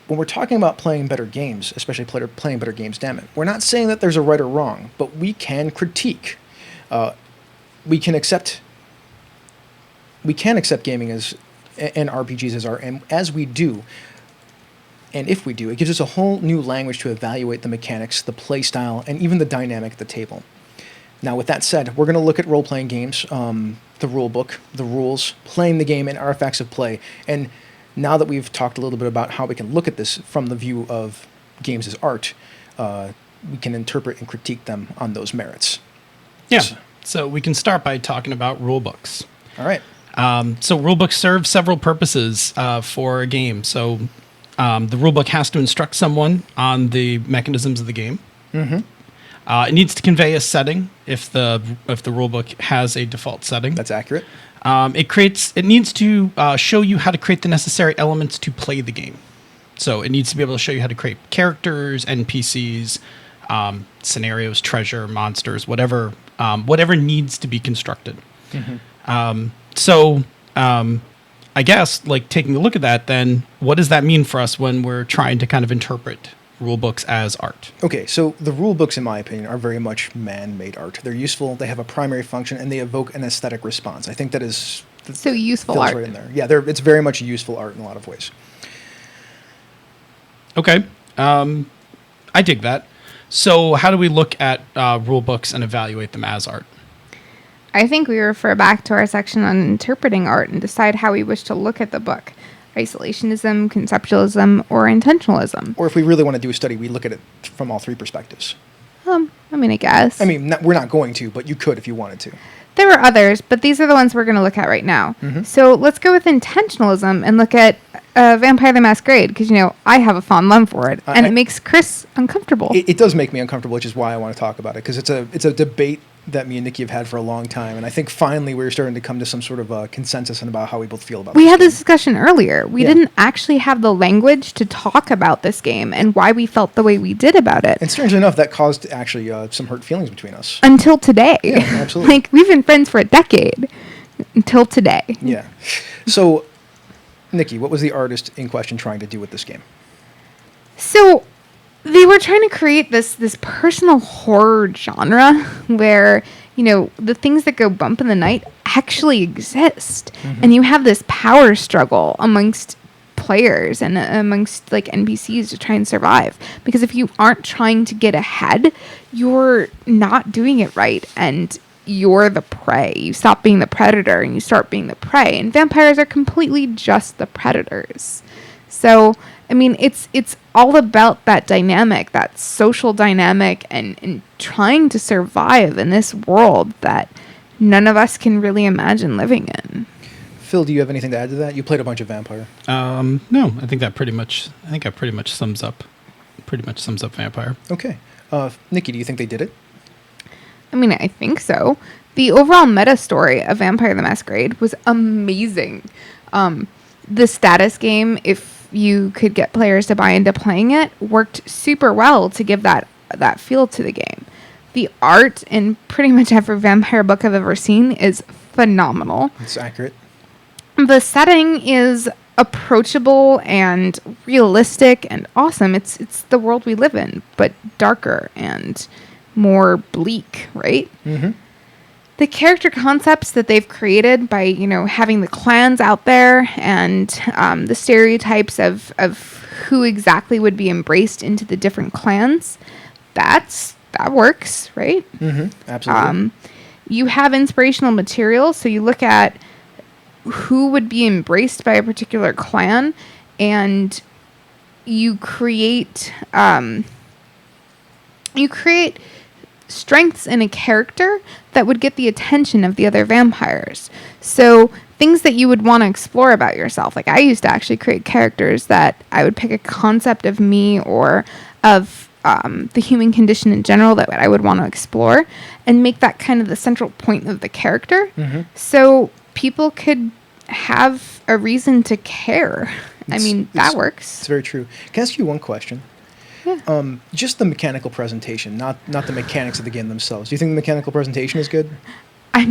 when we're talking about playing better games, especially playing better games, damn it, we're not saying that there's a right or wrong, but we can critique. We can accept gaming as and RPGs as art, and as we do, and if we do, it gives us a whole new language to evaluate the mechanics, the play style, and even the dynamic at the table. Now, with that said, we're going to look at role-playing games, the rule book, the rules, playing the game, and artifacts of play. And now that we've talked a little bit about how we can look at this from the view of games as art, we can interpret and critique them on those merits. Yeah. So we can start by talking about rule books. All right. So rule books serve several purposes for a game. So the rule book has to instruct someone on the mechanisms of the game. Mm-hmm. It needs to convey a setting if the rule book has a default setting. That's accurate. It needs to show you how to create the necessary elements to play the game. So it needs to be able to show you how to create characters, NPCs, scenarios, treasure, monsters, whatever needs to be constructed. Mm-hmm. I guess, like taking a look at that, then what does that mean for us when we're trying to kind of interpret rule books as art. Okay, so the rule books, in my opinion, are very much man-made art. They're useful, they have a primary function, and they evoke an aesthetic response. I think that is... So useful fills art. right in there. Yeah, it's very much useful art in a lot of ways. Okay. I dig that. So how do we look at rule books and evaluate them as art? I think we refer back to our section on interpreting art and decide how we wish to look at the book. Isolationism, conceptualism, or intentionalism. Or if we really want to do a study, we look at it from all three perspectives. I guess. I mean, we're not going to, but you could if you wanted to. There are others, but these are the ones we're going to look at right now. Mm-hmm. So let's go with intentionalism and look at Vampire the Masquerade, because, I have a fond love for it, and it makes Chris uncomfortable. It does make me uncomfortable, which is why I want to talk about it, because it's a debate that me and Nikki have had for a long time, and I think finally we're starting to come to some sort of consensus on about how we both feel about it. We had game. this discussion earlier. We Yeah. didn't actually have the language to talk about this game and why we felt the way we did about it. And strangely enough, that caused actually some hurt feelings between us. Until today. Yeah, absolutely. Like, we've been friends for a decade. Until today. Yeah. So, Nikki, what was the artist in question trying to do with this game? So they were trying to create this personal horror genre where, the things that go bump in the night actually exist. Mm-hmm. And you have this power struggle amongst players and amongst like NPCs to try and survive. Because if you aren't trying to get ahead, you're not doing it right. And you're the prey. You stop being the predator and you start being the prey. And vampires are completely just the predators. So, it's all about that dynamic, that social dynamic, and trying to survive in this world that none of us can really imagine living in. Phil, do you have anything to add to that? You played a bunch of Vampire. No, I think that pretty much sums up Vampire. Okay. Nikki, do you think they did it? I think so. The overall meta story of Vampire the Masquerade was amazing. The status game, if you could get players to buy into playing it, worked super well to give that feel to the game. The art in pretty much every vampire book I've ever seen is phenomenal. It's accurate. The setting is approachable and realistic and awesome. It's the world we live in, but darker and more bleak, right? Mm-hmm. The character concepts that they've created by, having the clans out there and the stereotypes of who exactly would be embraced into the different clans, that works, right? Mm-hmm. Absolutely. You have inspirational material, so you look at who would be embraced by a particular clan, and you create strengths in a character that would get the attention of the other vampires. So things that you would want to explore about yourself. Like, I used to actually create characters that I would pick a concept of me or of the human condition in general that I would want to explore and make that kind of the central point of the character. Mm-hmm. So people could have a reason to care. That works. It's very true. Can I ask you one question? Yeah. Just the mechanical presentation, not the mechanics of the game themselves. Do you think the mechanical presentation is good? I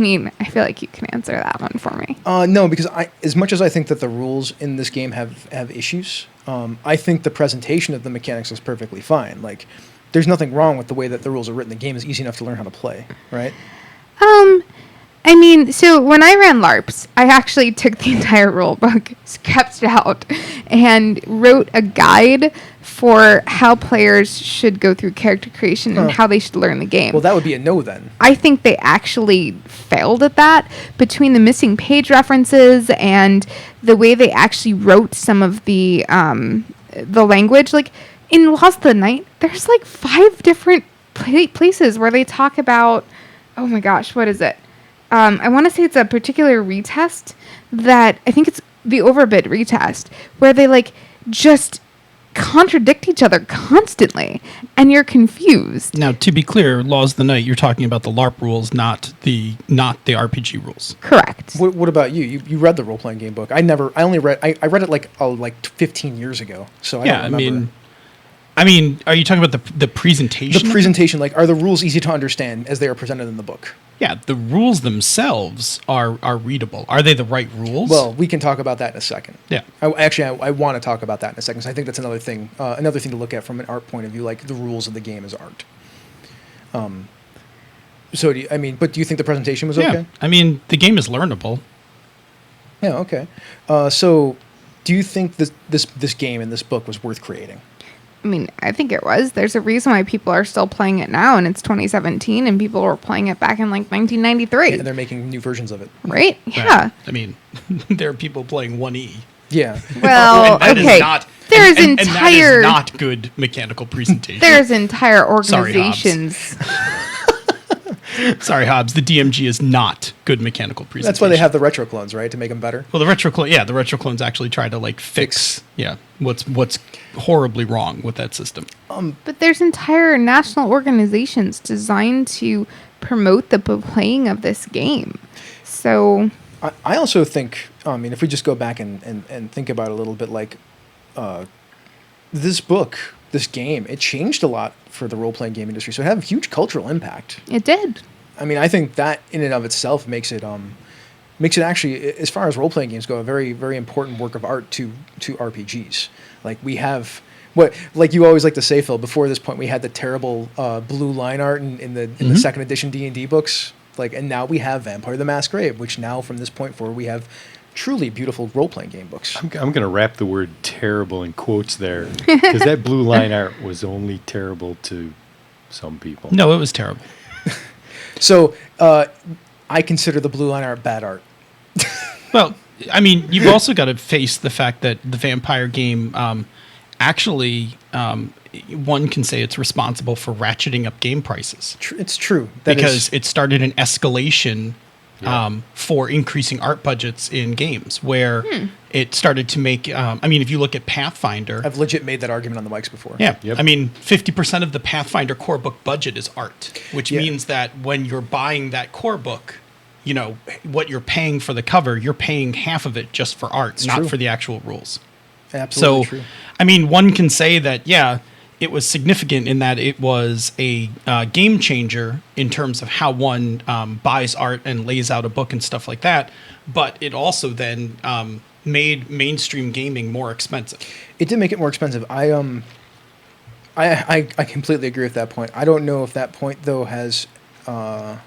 feel like you can answer that one for me. No, because as much as I think that the rules in this game have issues, I think the presentation of the mechanics is perfectly fine. Like, there's nothing wrong with the way that the rules are written. The game is easy enough to learn how to play, right? So when I ran LARPs, I actually took the entire rule book, sketched it out, and wrote a guide for how players should go through character creation and how they should learn the game. Well, that would be a no then. I think they actually failed at that between the missing page references and the way they actually wrote some of the language. Like, in Lost the Night, there's like 5 different places where they talk about, oh my gosh, what is it? I want to say it's a particular retest that I think it's the Overbid retest where they like just contradict each other constantly and you're confused. Now, to be clear, Laws of the Night, you're talking about the LARP rules, not the RPG rules. Correct. What about you? You read the role playing game book. I read it like 15 years ago. So I don't remember. I mean, are you talking about the presentation? The presentation, like, are the rules easy to understand as they are presented in the book? Yeah, the rules themselves are readable. Are they the right rules? Well, we can talk about that in a second. Yeah. I want to talk about that in a second. So I think that's another thing to look at from an art point of view, like the rules of the game as art. So but do you think the presentation was yeah. okay? I mean, the game is learnable. Yeah. Okay. So, do you think this game and this book was worth creating? I mean, I think it was. There's a reason why people are still playing it now, and it's 2017, and people were playing it back in like 1993. And they're making new versions of it. Right? Yeah. I mean, there are people playing 1E. Yeah. Well, And that is okay. not, There's and that entire is not good mechanical presentation. there's entire Sorry, Hobbs. organizations. Sorry, Hobbs. The DMG is not good mechanical presentation. That's why they have the retro clones, right, to make them better. Well, the retro clones actually try to like fix what's horribly wrong with that system. But there's entire national organizations designed to promote the playing of this game. So I also think, if we just go back and think about it a little bit, like this book, this game, it changed a lot for the role-playing game industry. So it had a huge cultural impact. it did. I mean, I think that in and of itself makes it actually, as far as role-playing games go, a very, very important work of art to RPGs. Like we have, like you always like to say, Phil, before this point we had the terrible blue line art in the second edition D&D books. Like, and now we have Vampire the Masquerade, which now from this point forward we have truly beautiful role-playing game books. I'm going to wrap the word terrible in quotes there, because that blue line art was only terrible to some people. No, it was terrible. So I consider the blue line art bad art. Well, I mean, you've also got to face the fact that the vampire game actually, one can say it's responsible for ratcheting up game prices. It's true. Because it started an escalation Yeah. for increasing art budgets in games, where it started to make. If you look at Pathfinder, I've legit made that argument on the mics before. yeah, Yep. 50% of the Pathfinder core book budget is art, which Yeah. means that when you're buying that core book, what you're paying for the cover, you're paying half of it just for art, not true. for the actual rules. Absolutely So, true. one can say that, it was significant in that it was a game changer in terms of how one buys art and lays out a book and stuff like that. But it also then made mainstream gaming more expensive. It did make it more expensive. I completely agree with that point. I don't know if that point though has. I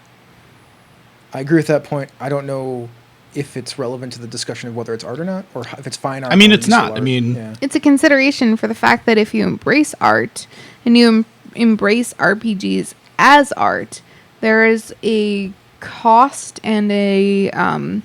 agree with that point. I don't know if it's relevant to the discussion of whether it's art or not, or if it's fine art. It's not. Yeah. It's a consideration for the fact that if you embrace art and you embrace RPGs as art, there is a cost and a,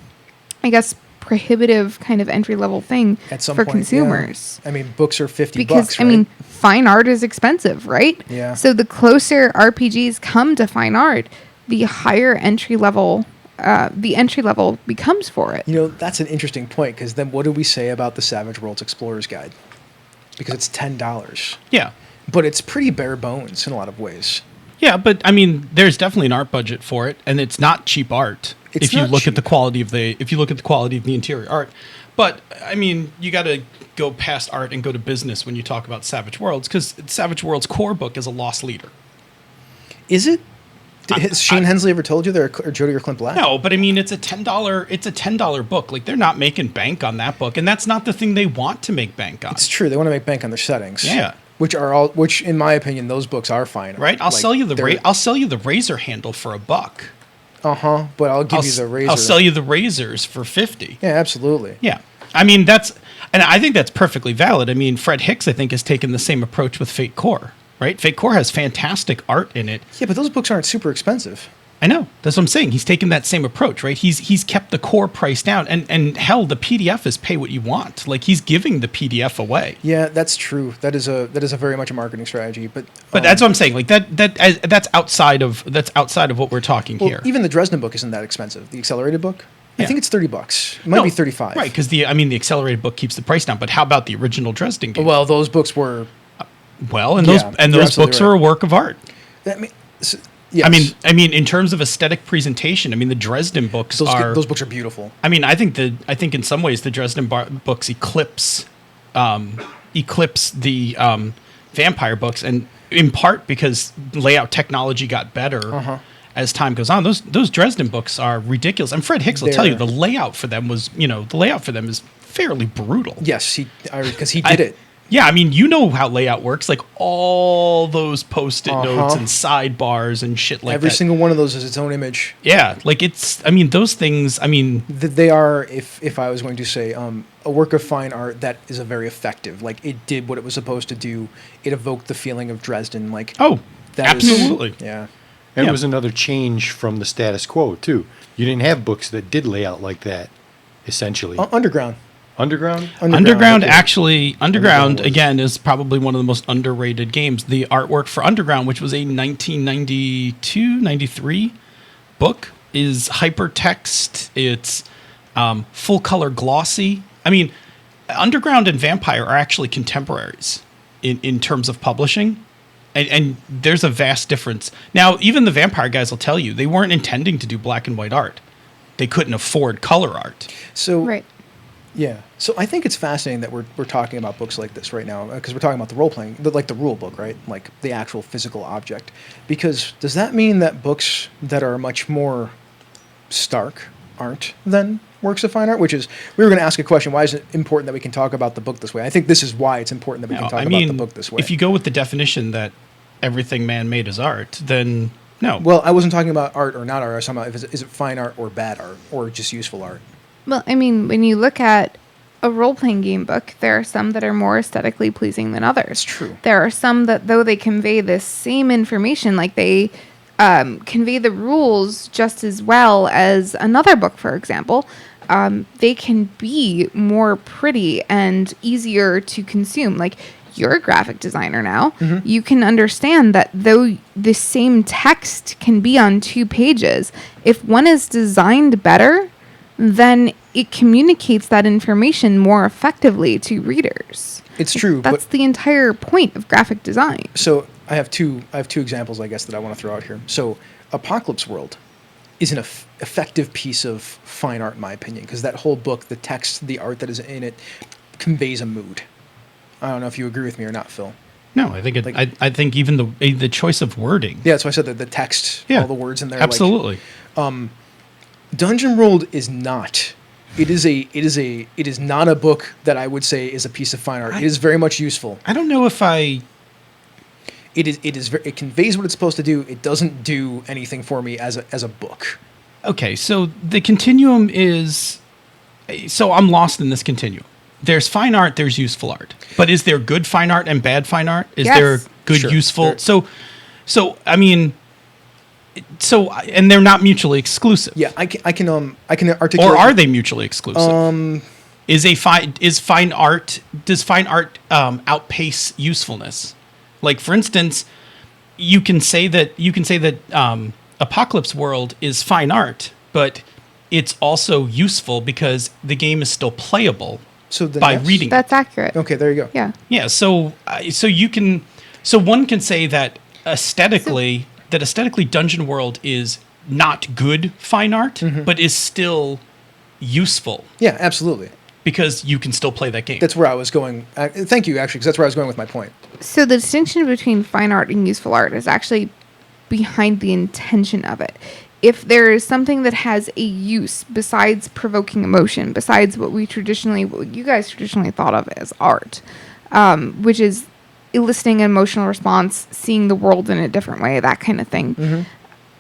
prohibitive kind of entry level thing At some for point, consumers. yeah. Books are $50. Because right? fine art is expensive, right? Yeah. So the closer RPGs come to fine art, the higher entry level becomes for it. That's an interesting point, because then what do we say about the Savage Worlds Explorer's Guide? Because it's $10. Yeah. But it's pretty bare bones in a lot of ways. Yeah, but there's definitely an art budget for it, and it's not cheap art. It's if you not look at the cheap. quality of the interior art. But you got to go past art and go to business when you talk about Savage Worlds, because Savage Worlds core book is a lost leader. Is it? Has Shane Hensley ever told you that, or Jody or Clint Black? No, but it's a $10 book. Like, they're not making bank on that book, and that's not the thing they want to make bank on. It's true. They want to make bank on their settings. Yeah. Which in my opinion, those books are fine. Right? I'll sell you the razor handle for $1. But I'll give you the razor. I'll sell you the razors for $50. Yeah, absolutely. Yeah. I think that's perfectly valid. Fred Hicks, I think, has taken the same approach with Fate Core, right? Fate Core has fantastic art in it. Yeah, but those books aren't super expensive. I know. That's what I'm saying. He's taken that same approach, right? He's kept the core price down, and hell, the PDF is pay what you want. Like, he's giving the PDF away. Yeah, that's true. That is a very much a marketing strategy. But that's what I'm saying. Like, that's outside of what we're talking here. Even the Dresden book isn't that expensive. The accelerated book, I Yeah. think it's $30. It might be 35. Right? Because the accelerated book keeps the price down. But how about the original Dresden game? Well, those books were. Well, and Yeah, those you're books absolutely are a right. work of art. Yes. In terms of aesthetic presentation, the Dresden books those books are beautiful. I think in some ways the Dresden books eclipse the vampire books, and in part because layout technology got better as time goes on. Those Dresden books are ridiculous, and Fred Hicks will tell you the layout for them was, the layout for them is fairly brutal. Yes, because he did it. Yeah, I mean, you know how layout works, like all those post-it notes and sidebars and shit like that. Every single one of those is its own image. Yeah, like those things, They are, if I was going to say, a work of fine art that is a very effective. Like, it did what it was supposed to do. It evoked the feeling of Dresden. Like, oh, that is- absolutely. yeah. And it was another change from the status quo, too. You didn't have books that did layout like that, essentially. Underground. Underground? Underground, okay. actually, Underground was- again, is probably one of the most underrated games. The artwork for Underground, which was a 1992, 93 book, is hypertext. It's full color glossy. I mean, Underground and Vampire are actually contemporaries in terms of publishing. And there's a vast difference. Now, even the Vampire guys will tell you, they weren't intending to do black and white art. They couldn't afford color art. So, Right. yeah. So I think it's fascinating that we're talking about books like this right now, because we're talking about the role-playing, like the rule book, right? Like the actual physical object. Because does that mean that books that are much more stark aren't then works of fine art? Which is, we were going to ask a question, why is it important that we can talk about the book this way? I think this is why it's important that we can talk about the book this way. If you go with the definition that everything man-made is art, then no. Well, I wasn't talking about art or not art. I was talking about is it fine art or bad art or just useful art. Well, I mean, when you look at a role-playing game book, there are some that are more aesthetically pleasing than others. It's true. There are some that, though they convey the same information, like they convey the rules just as well as another book, for example, they can be more pretty and easier to consume. Like, you're a graphic designer now. Mm-hmm. You can understand that though the same text can be on 2 pages, if one is designed better, then it communicates that information more effectively to readers. It's true. That's the entire point of graphic design. So I have two examples, I guess, that I want to throw out here. So Apocalypse World is an effective piece of fine art, in my opinion, because that whole book, the text, the art that is in it, conveys a mood. I don't know if you agree with me or not, Phil. No, I think I think even the choice of wording. Yeah, that's why I said that the text, all the words in there. Absolutely. Dungeon World is not. It is not a book that I would say is a piece of fine art. It is very much useful. I don't know if It conveys what it's supposed to do. It doesn't do anything for me as a book. Okay, so the continuum is, so I'm lost in this continuum. There's fine art, there's useful art. But is there good fine art and bad fine art? Is Yes. there good Sure. useful? So I mean, and they're not mutually exclusive. Yeah, I can articulate. Or are they mutually exclusive? Does fine art outpace usefulness? Like, for instance, you can say that Apocalypse World is fine art, but it's also useful because the game is still playable by reading. That's accurate. Okay, there you go. Yeah. Yeah, so one can say that aesthetically Dungeon World is not good fine art, but is still useful Yeah, absolutely. because you can still play that game. That's where I was going. Thank you, actually, because that's where I was going with my point. So the distinction between fine art and useful art is actually behind the intention of it. If there is something that has a use besides provoking emotion, besides what you guys traditionally thought of as art, which is eliciting an emotional response, seeing the world in a different way, that kind of thing,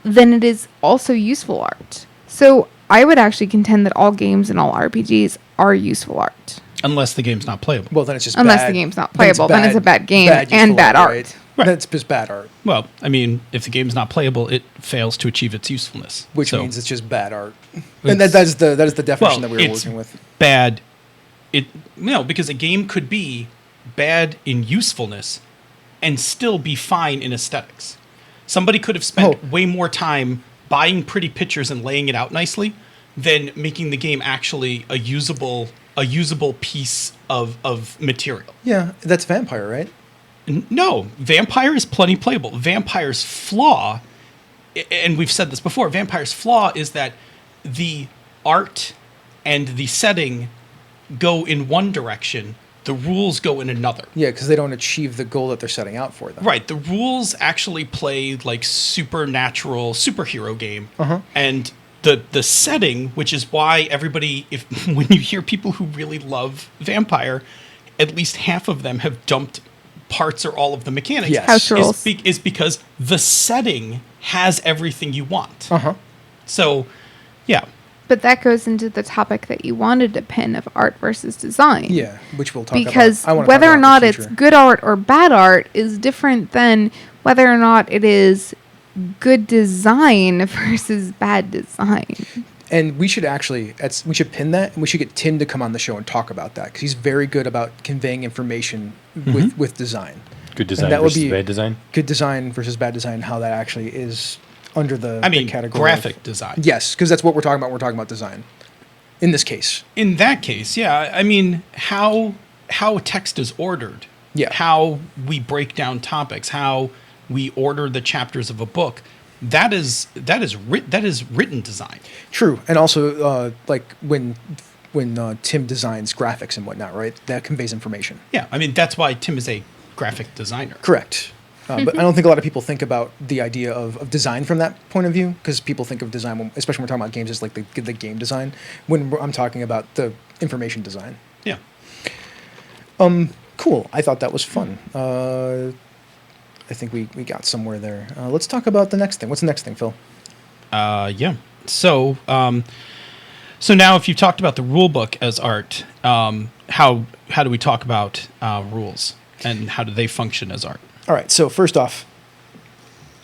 then it is also useful art. So I would actually contend that all games and all RPGs are useful art. Unless the game's not playable. Well, then it's just Unless bad. the game's not playable, then it's a bad game and useful bad art. Right? That's just bad art, Well, I mean, if the game's not playable, it fails to achieve its usefulness. which So, means it's just bad art. And that is the definition that we were it's working with. bad. Because a game could be bad in usefulness and still be fine in aesthetics. Somebody could have spent way more time buying pretty pictures and laying it out nicely than making the game actually a usable piece of material. Yeah, that's Vampire, right? No, Vampire is plenty playable. Vampire's flaw, and we've said this before, Vampire's flaw is that the art and the setting go in one direction, The rules go in another. Yeah, because they don't achieve the goal that they're setting out for them. Right. The rules actually play like supernatural superhero game. And the setting, which is why everybody, if when you hear people who really love Vampire, at least half of them have dumped parts or all of the mechanics. Yes. House rules. Is because the setting has everything you want. So, yeah. But that goes into the topic that you wanted to pin of art versus design. Yeah, which we'll talk Because about. I wanna whether talk or about not in the it's future. good art or bad art is different than whether or not it is good design versus bad design. And we should actually, we should pin that, and we should get Tim to come on the show and talk about that, because he's very good about conveying information with design. Good design that would versus be- bad design. Good design versus bad design, how that actually is under the, I mean, the category. graphic of, design. Yes, because that's what we're talking about. We're talking about design. In this case. In that case, yeah. I mean, how text is ordered. Yeah. How we break down topics, how we order the chapters of a book. That is written design. True, and also like when Tim designs graphics and whatnot, right? That conveys information. Yeah. I mean, that's why Tim is a graphic designer. Correct. But I don't think a lot of people think about the idea of design from that point of view, because people think of design, especially when we're talking about games, as like the game design, when I'm talking about the information design. Yeah. Cool. I thought that was fun. I think we got somewhere there. Let's talk about the next thing. What's the next thing, Phil? Yeah. So, so now if you've talked about the rule book as art, how do we talk about rules and how do they function as art? All right. So first off,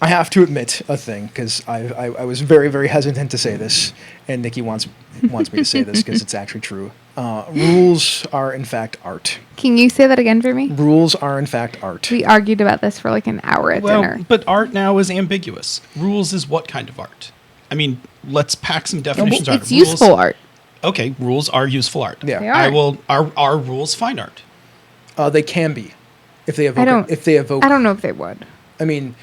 I have to admit a thing, because I was very, very hesitant to say this, and Nikki wants me to say this because it's actually true. Rules are in fact art. Can you say that again for me? Rules are in fact art. We argued about this for like an hour at dinner. But art now is ambiguous. Rules is what kind of art? I mean, let's pack some definitions on it. It's useful art. Okay, rules are useful art. Yeah. They are. Are rules fine art? They can be, if they evoke. I don't. If they evoke. I don't know if they would. I mean,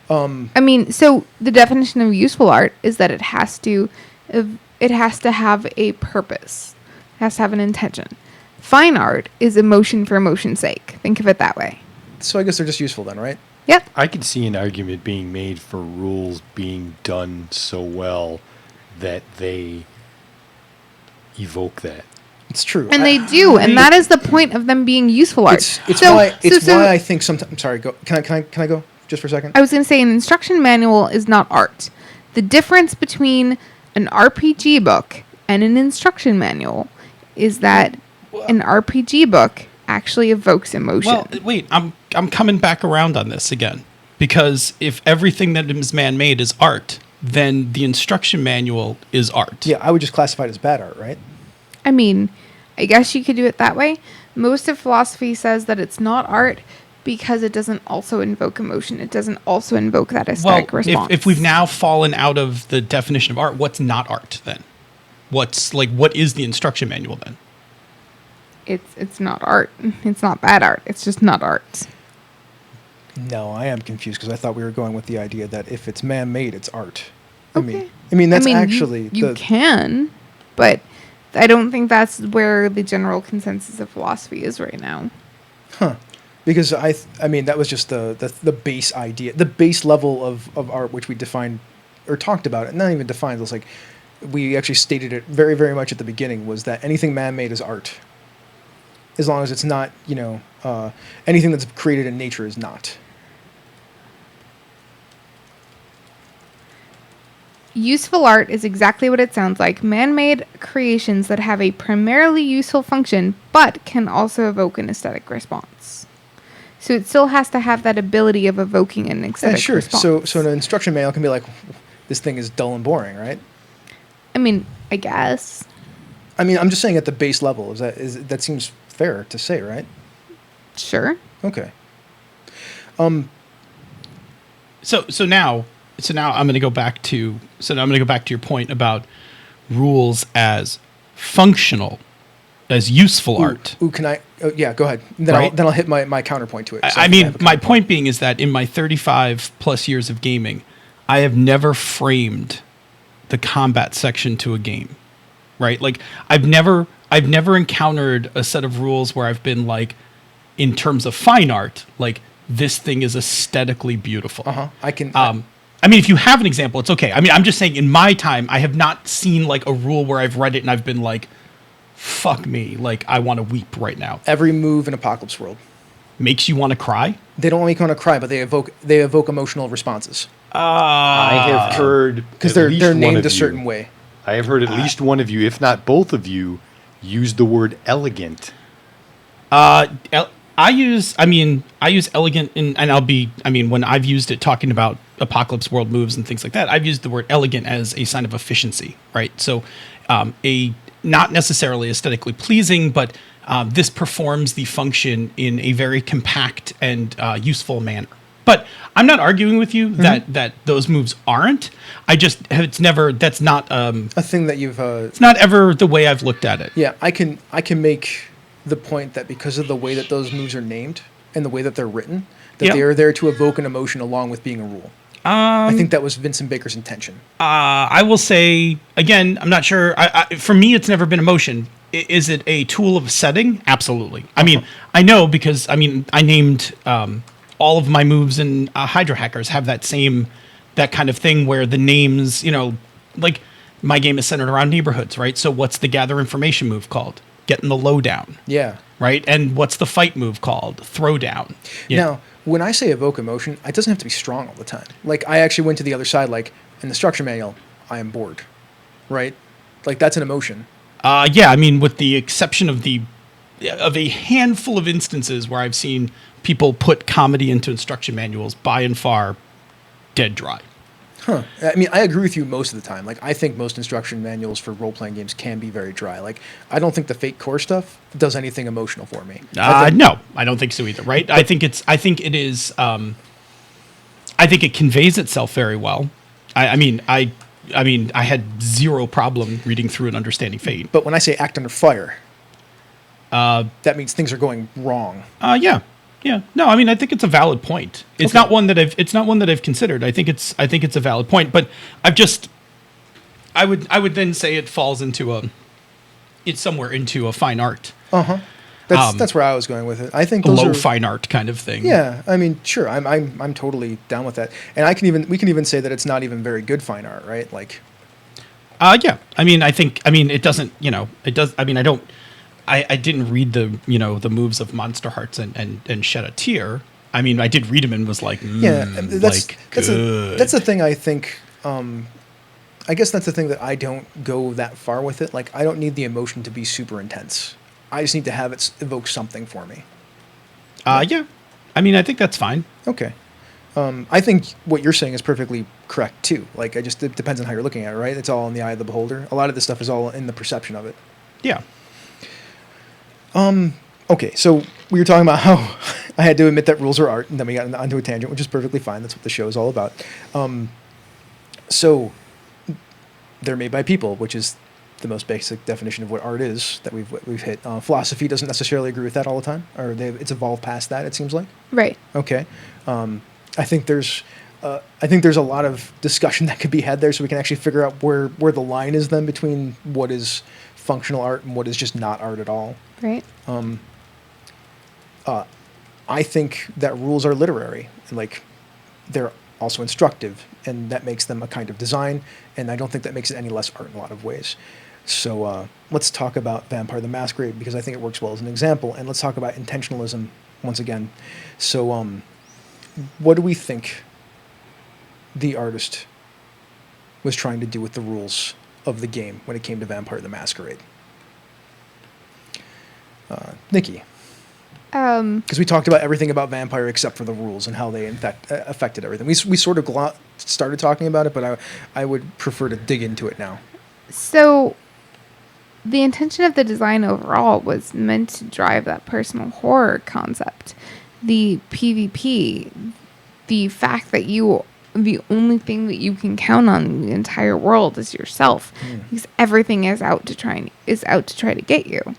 So the definition of useful art is that it has to have a purpose. It has to have an intention. Fine art is emotion for emotion's sake. Think of it that way. so I guess they're just useful then, right? Yep. I could see an argument being made for rules being done so well that they evoke that. It's true. And they do, and that is the point of them being useful art. It's So- why so- why I think sometimes. I'm sorry. Go. Can I go just for a second? I was going to say an instruction manual is not art. The difference between an RPG book and an instruction manual is that an RPG book actually evokes emotion. Well, wait, I'm coming back around on this again, because if everything that is man-made is art, then the instruction manual is art. Yeah, I would just classify it as bad art, right? I mean, I guess you could do it that way. Most of philosophy says that it's not art because it doesn't also invoke emotion. It doesn't also invoke that aesthetic response. if we've now fallen out of the definition of art, what's not art then? What is the instruction manual then? It's not art. It's not bad art. It's just not art. No, I am confused because I thought we were going with the idea that if it's man-made, it's art. Okay. I mean that's you- actually you can, but I don't think that's where the general consensus of philosophy is right now. because I mean that was just the base idea, the base level of art which we defined or talked about. And not even defined. It was like we actually stated it very, very much at the beginning, was that anything man-made is art. As long as it's not, anything that's created in nature is not. Useful art is exactly what it sounds like. Man-made creations that have a primarily useful function, but can also evoke an aesthetic response. So it still has to have that ability of evoking an Yeah, aesthetic sure. response. So an instruction manual can be like, this thing is dull and boring, right? I mean, I guess. I mean, I'm just saying at the base level. That seems fair to say, right? Sure. Okay. So now I'm going to go back to your point about rules as functional, as useful art. Ooh, can I? Oh, yeah, go ahead. Then Right. I'll hit my counterpoint to it. So I have mean, a my counterpoint. point being is that in my 35 plus years of gaming, I have never framed the combat section to a game, right? Like I've never I've never encountered a set of rules where I've been like, in terms of fine art, like this thing is aesthetically beautiful. I can. I mean, if you have an example, it's okay. I mean, I'm just saying in my time, I have not seen like a rule where I've read it and I've been like, fuck me. Like, I want to weep right now. Every move in Apocalypse World Makes you want to cry? they don't make you want to cry, but they evoke emotional responses I have heard because at least they're one named of a certain you- way. I have heard at least one of you, if not both of you, use the word elegant. I use elegant when I've used it talking about Apocalypse World moves and things like that, I've used the word elegant as a sign of efficiency, right? So a not necessarily aesthetically pleasing, but this performs the function in a very compact and useful manner. But I'm not arguing with you that those moves aren't. That's not A thing that you've. it's not ever the way I've looked at it. Yeah, I can make the point that because of the way that those moves are named and the way that they're written, that Yeah. they are there to evoke an emotion along with being a rule. I think that was Vincent Baker's intention. I will say again, I'm not sure. For me, it's never been emotion. Is it a tool of setting? Absolutely. I mean, I know because I named all of my moves in Hydra Hackers have that kind of thing where the names, like my game is centered around neighborhoods, right? So what's the gather information move called? Getting the lowdown, Yeah. right? And what's the fight move called? Throwdown. Yeah. Now, when I say evoke emotion, it doesn't have to be strong all the time. Like, I actually went to the other side, like, in the structure manual, I am bored, right? Like, that's an emotion. Yeah, I mean, with the exception of a handful of instances where I've seen people put comedy into instruction manuals, by and far, dead dry. Huh. I mean, I agree with you most of the time. Like, I think most instruction manuals for role-playing games can be very dry. Like, I don't think the Fate Core stuff does anything emotional for me. No, I don't think so either. Right? I think it is. I think it conveys itself very well. I mean, I had zero problem reading through and understanding Fate. But when I say act under fire, that means things are going wrong. Yeah. No, I mean, I think it's a valid point. It's Okay. not one that I've considered. I think it's a valid point, but I would then say it falls into it's somewhere into a fine art, That's where I was going with it. I think a those low are fine art kind of thing. Yeah, I mean, sure, I'm totally down with that. And we can even say that it's not even very good fine art, right? Like, Yeah. I mean, it doesn't, it does. I mean, I didn't read the moves of Monster Hearts and shed a tear. I mean, I did read them and was like, that's good. that's the thing. I think. I guess that's the thing that I don't go that far with it. Like, I don't need the emotion to be super intense. I just need to have it evoke something for me. Yeah. I mean, I think that's fine. Okay. I think what you're saying is perfectly correct too. Like, it depends on how you're looking at it, right? It's all in the eye of the beholder. A lot of this stuff is all in the perception of it. Yeah. Okay, so we were talking about how I had to admit that rules are art, and then we got onto a tangent, which is perfectly fine. That's what the show is all about. So they're made by people, which is the most basic definition of what art is that we've hit. Philosophy doesn't necessarily agree with that all the time, or it's evolved past that. It seems like. Right. Okay, I think there's a lot of discussion that could be had there, so we can actually figure out where the line is then between what is functional art and what is just not art at all. Right. I think that rules are literary, and like they're also instructive, and that makes them a kind of design, and I don't think that makes it any less art in a lot of ways. So let's talk about Vampire the Masquerade, because I think it works well as an example, and let's talk about intentionalism once again. So what do we think the artist was trying to do with the rules of the game when it came to Vampire the Masquerade? Nikki. Because we talked about everything about Vampire except for the rules and how they in fact affected everything. We sort of started talking about it, but I would prefer to dig into it now. So the intention of the design overall was meant to drive that personal horror concept. The PvP, the fact that the only thing that you can count on in the entire world is yourself, because everything is out to try to get you.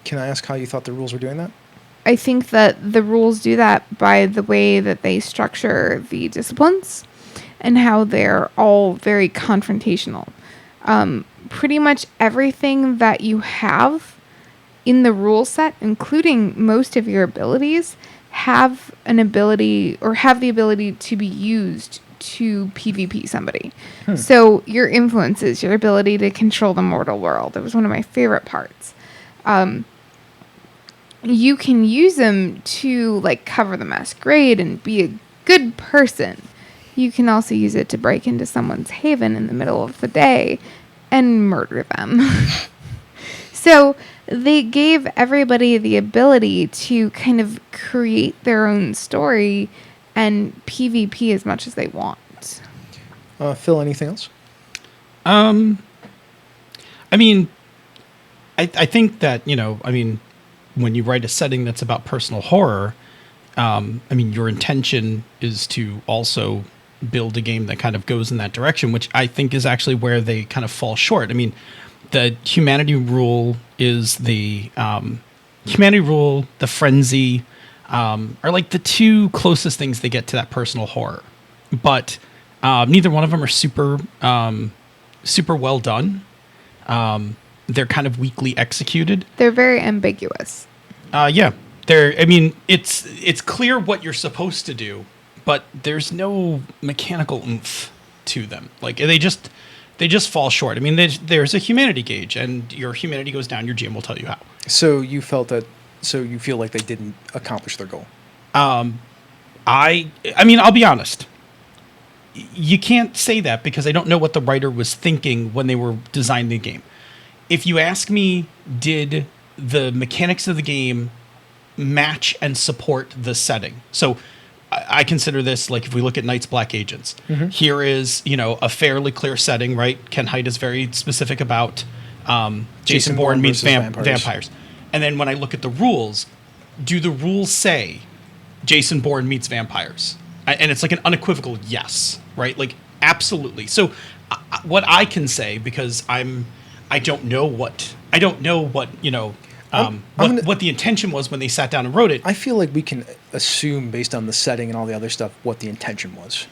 Can I ask how you thought the rules were doing that? I think that the rules do that by the way that they structure the disciplines and how they're all very confrontational. pretty much everything that you have in the rule set, including most of your abilities, have an ability or have the ability to be used to PvP somebody. So your influences, your ability to control the mortal world. It was one of my favorite parts. You can use them to like cover the masquerade and be a good person. You can also use it to break into someone's haven in the middle of the day and murder them. So they gave everybody the ability to kind of create their own story and PvP as much as they want. Phil, anything else? I mean, I think that, when you write a setting that's about personal horror, your intention is to also build a game that kind of goes in that direction, which I think is actually where they kind of fall short. I mean, the humanity rule is the frenzy are like the two closest things they get to that personal horror, but neither one of them are super well done. They're kind of weakly executed. They're very ambiguous. Yeah, it's clear what you're supposed to do, but there's no mechanical oomph to them. Like they just fall short. I mean, there's a humanity gauge, and your humanity goes down. Your GM will tell you how. So you feel like they didn't accomplish their goal. I'll be honest. You can't say that because I don't know what the writer was thinking when they were designing the game. If you ask me, did the mechanics of the game match and support the setting? So I consider this like if we look at Night's Black Agents, here is, a fairly clear setting, right? Ken Hite is very specific about Jason Bourne meets vampires. And then when I look at the rules, do the rules say Jason Bourne meets vampires? And it's like an unequivocal yes, right? Like absolutely. So what I can say, because I don't know what what the intention was when they sat down and wrote it. I feel like we can assume based on the setting and all the other stuff what the intention was.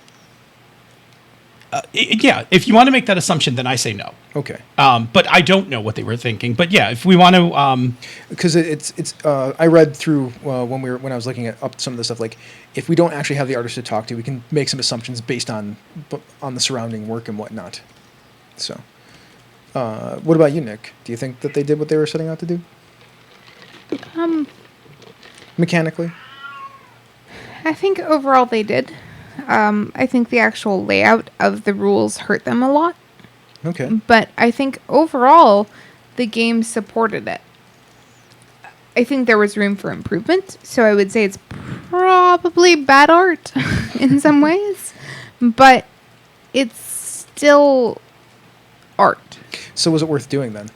Yeah, if you want to make that assumption, then I say no. Okay. But I don't know what they were thinking. But yeah, if we want to, because it's I read through when I was looking at up some of the stuff. Like, if we don't actually have the artist to talk to, we can make some assumptions based on the surrounding work and whatnot. So, what about you, Nick? Do you think that they did what they were setting out to do? Mechanically? I think overall they did. I think the actual layout of the rules hurt them a lot. Okay. But I think overall the game supported it. I think there was room for improvement, so I would say it's probably bad art in some ways, but it's still art. So was it worth doing then?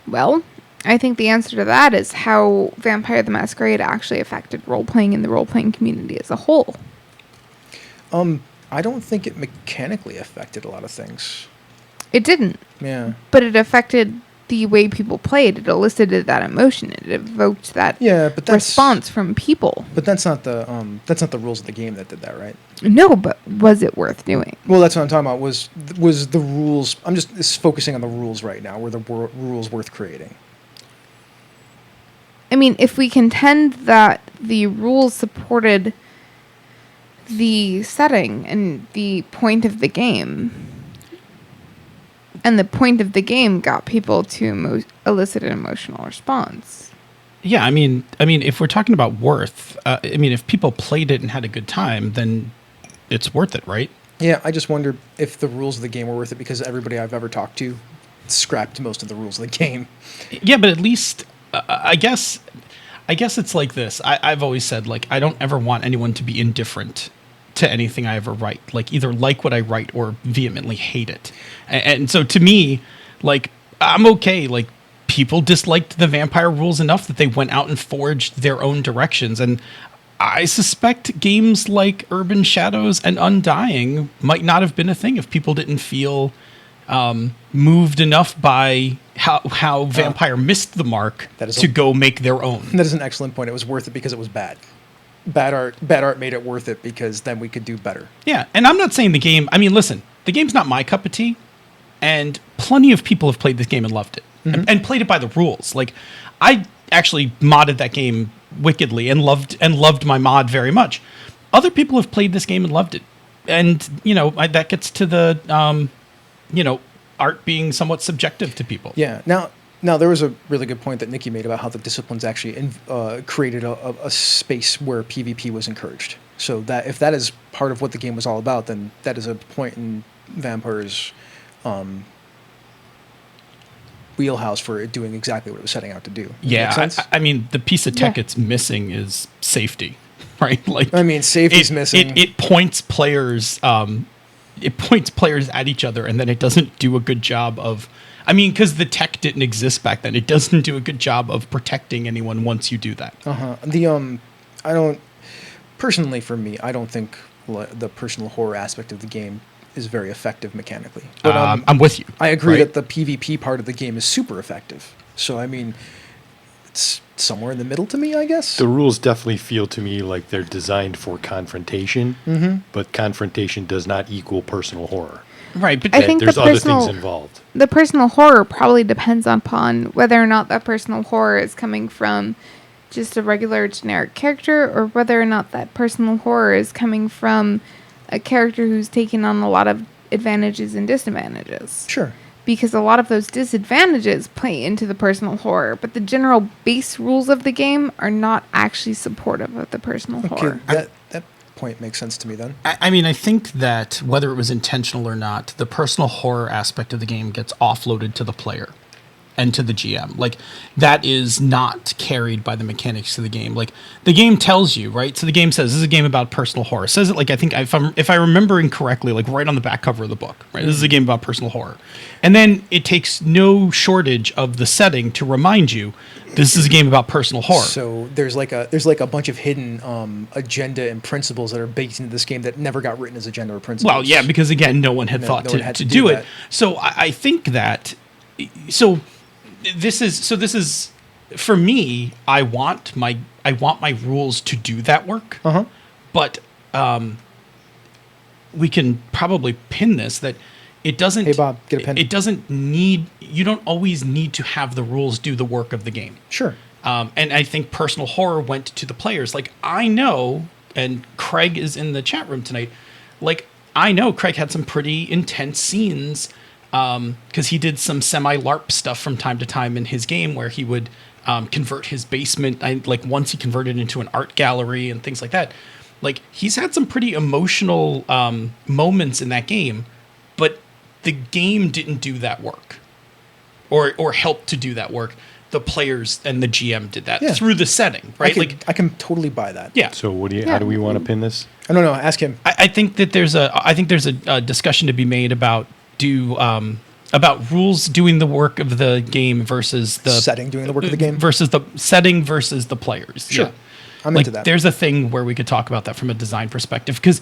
Well, I think the answer to that is how Vampire the Masquerade actually affected role-playing in the role-playing community as a whole. I don't think it mechanically affected a lot of things. It didn't. Yeah. But it affected the way people played. It elicited that emotion. It evoked that response from people. But that's not the rules of the game that did that, right? No, but was it worth doing? Well, that's what I'm talking about. Was the rules? I'm just focusing on the rules right now. Were the rules worth creating? I mean, if we contend that the rules supported the setting and the point of the game, and the point of the game got people to elicit an emotional response. Yeah, I mean, if we're talking about worth, if people played it and had a good time, then it's worth it, right? Yeah, I just wonder if the rules of the game were worth it because everybody I've ever talked to scrapped most of the rules of the game. Yeah, but at least I guess it's like this. I've always said, like, I don't ever want anyone to be indifferent to anything I ever write. Like, either like what I write or vehemently hate it. And so to me, like, I'm okay. Like, people disliked the vampire rules enough that they went out and forged their own directions. And I suspect games like Urban Shadows and Undying might not have been a thing if people didn't feel moved enough by how Vampire missed the mark to go make their own. That is an excellent point. It was worth it because it was bad. Bad art made it worth it because then we could do better. Yeah, and I'm not saying the game... I mean, listen, the game's not my cup of tea, And plenty of people have played this game and loved it, and played it by the rules. Like, I actually modded that game wickedly and loved my mod very much. Other people have played this game and loved it, and that gets to the art being somewhat subjective to people. Yeah. Now there was a really good point that Nikki made about how the disciplines actually created a space where PvP was encouraged. So that if that is part of what the game was all about, then that is a point in Vampire's wheelhouse for it doing exactly what it was setting out to do. Does that make Yeah, sense? I mean, the piece of tech Yeah. it's missing is safety, right? Like, I mean, safety's missing. It points players. It points players at each other, and then it doesn't do a good job of. I mean, because the tech didn't exist back then, it doesn't do a good job of protecting anyone once you do that. I don't personally, for me, I don't think the personal horror aspect of the game is very effective mechanically. But I'm with you. I agree right? that the PvP part of the game is super effective. So I mean, it's somewhere in the middle to me, I guess. The rules definitely feel to me like they're designed for confrontation, but confrontation does not equal personal horror. Right, but I think There's the other personal things involved. the personal horror probably depends upon whether or not that personal horror is coming from just a regular generic character, or whether or not that personal horror is coming from a character who's taken on a lot of advantages and disadvantages. Sure. Because a lot of those disadvantages play into the personal horror, but the general base rules of the game are not actually supportive of the personal Okay, horror. that point makes sense to me then. I mean, I think that whether it was intentional or not, the personal horror aspect of the game gets offloaded to the player and to the GM. Like, that is not carried by the mechanics of the game. Like, the game tells you, right? So the game says, this is a game about personal horror. It says it, like, I think if I remember incorrectly, like right on the back cover of the book, right? This is a game about personal horror. And then it takes no shortage of the setting to remind you, this is a game about personal horror. So there's like a bunch of hidden agenda and principles that are baked into this game that never got written as agenda or principles. Well, yeah, because again, no one had No- thought no one to, had to to do do it. that. So I think that this is for me. I want my rules to do that work. But we can probably pin this that it doesn't. Hey, Bob, get a pen. It doesn't need. You don't always need to have the rules do the work of the game. Sure. And I think personal horror went to the players. Like, I know, and Craig is in the chat room tonight. Like, I know Craig had some pretty intense scenes because he did some semi-LARP stuff from time to time in his game where he would convert his basement. Like, once he converted into an art gallery and things like that. Like, he's had some pretty emotional moments in that game, but the game didn't do that work or help to do that work. The players and the GM did that through the setting, right? I can totally buy that. Yeah. So how do we want to pin this? I don't know. Ask him. I think that there's a discussion to be made about rules doing the work of the game versus the Setting doing the work of the game. versus the setting versus the players. Sure. Yeah. I'm Like, into that. there's a thing where we could talk about that from a design perspective because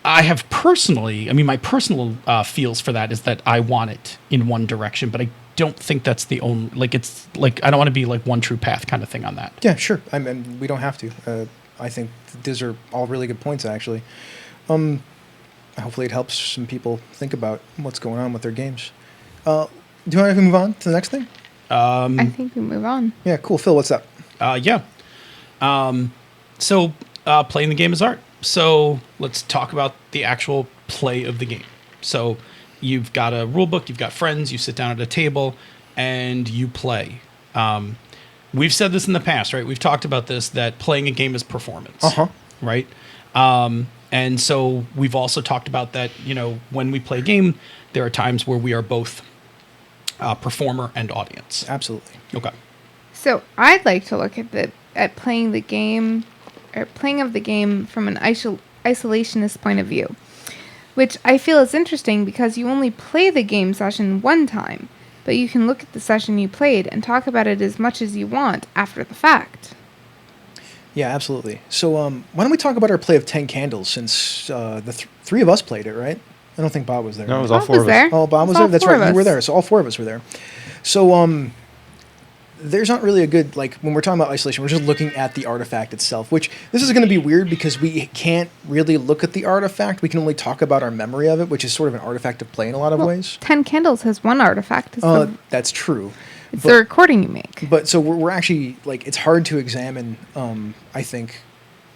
I have personally, I mean, my personal feels for that is that I want it in one direction, but I don't think that's the only, like, it's like, I don't want to be like one true path kind of thing on that. Yeah, sure. I mean, we don't have to. I think these are all really good points, actually. Hopefully it helps some people think about what's going on with their games. Do you want to move on to the next thing? I think we move on. Yeah, cool. Phil, what's up? Yeah. So playing the game is art. So let's talk about the actual play of the game. So you've got a rule book, you've got friends, you sit down at a table, and you play. We've said this in the past, right? We've talked about this, that playing a game is performance, right? And so we've also talked about that, when we play a game, there are times where we are both performer and audience. Absolutely. Okay. So I'd like to look at playing the game, or playing of the game from an isolationist point of view, which I feel is interesting because you only play the game session one time, but you can look at the session you played and talk about it as much as you want after the fact. Yeah, absolutely. So why don't we talk about our play of 10 Candles since the three of us played it, right? I don't think Bob was there. No, it was right? all four of us. there. Oh, Bob was It's all there? That's four right. of You were us. there. So all four of us were there. So there's not really a good, like, when we're talking about isolation, we're just looking at the artifact itself, which this is going to be weird because we can't really look at the artifact. We can only talk about our memory of it, which is sort of an artifact of play in a lot of ways. 10 Candles has one artifact. That's true. It's the recording you make. But so we're actually, like, it's hard to examine, I think,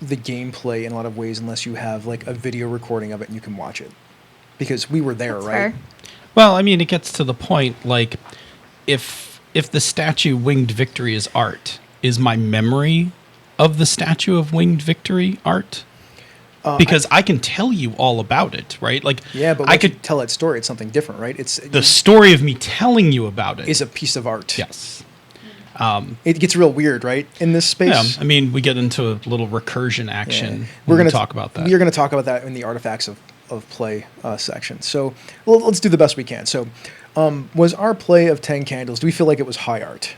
the gameplay in a lot of ways unless you have, like, a video recording of it and you can watch it. Because we were there, That's right? fair. Well, I mean, it gets to the point, like, if the statue Winged Victory is art, is my memory of the statue of Winged Victory art? Because I can tell you all about it, right? Like, Yeah, but I when you could tell that story, it's something different, right? It's the story of me telling you about it is a piece of art. yes. It gets real weird, right? In this space. Yeah, I mean, we get into a little recursion action. Yeah. We're going to gonna talk about that. We are going to talk about that in the artifacts of play section. So let's do the best we can. So was our play of 10 Candles, do we feel like it was high art?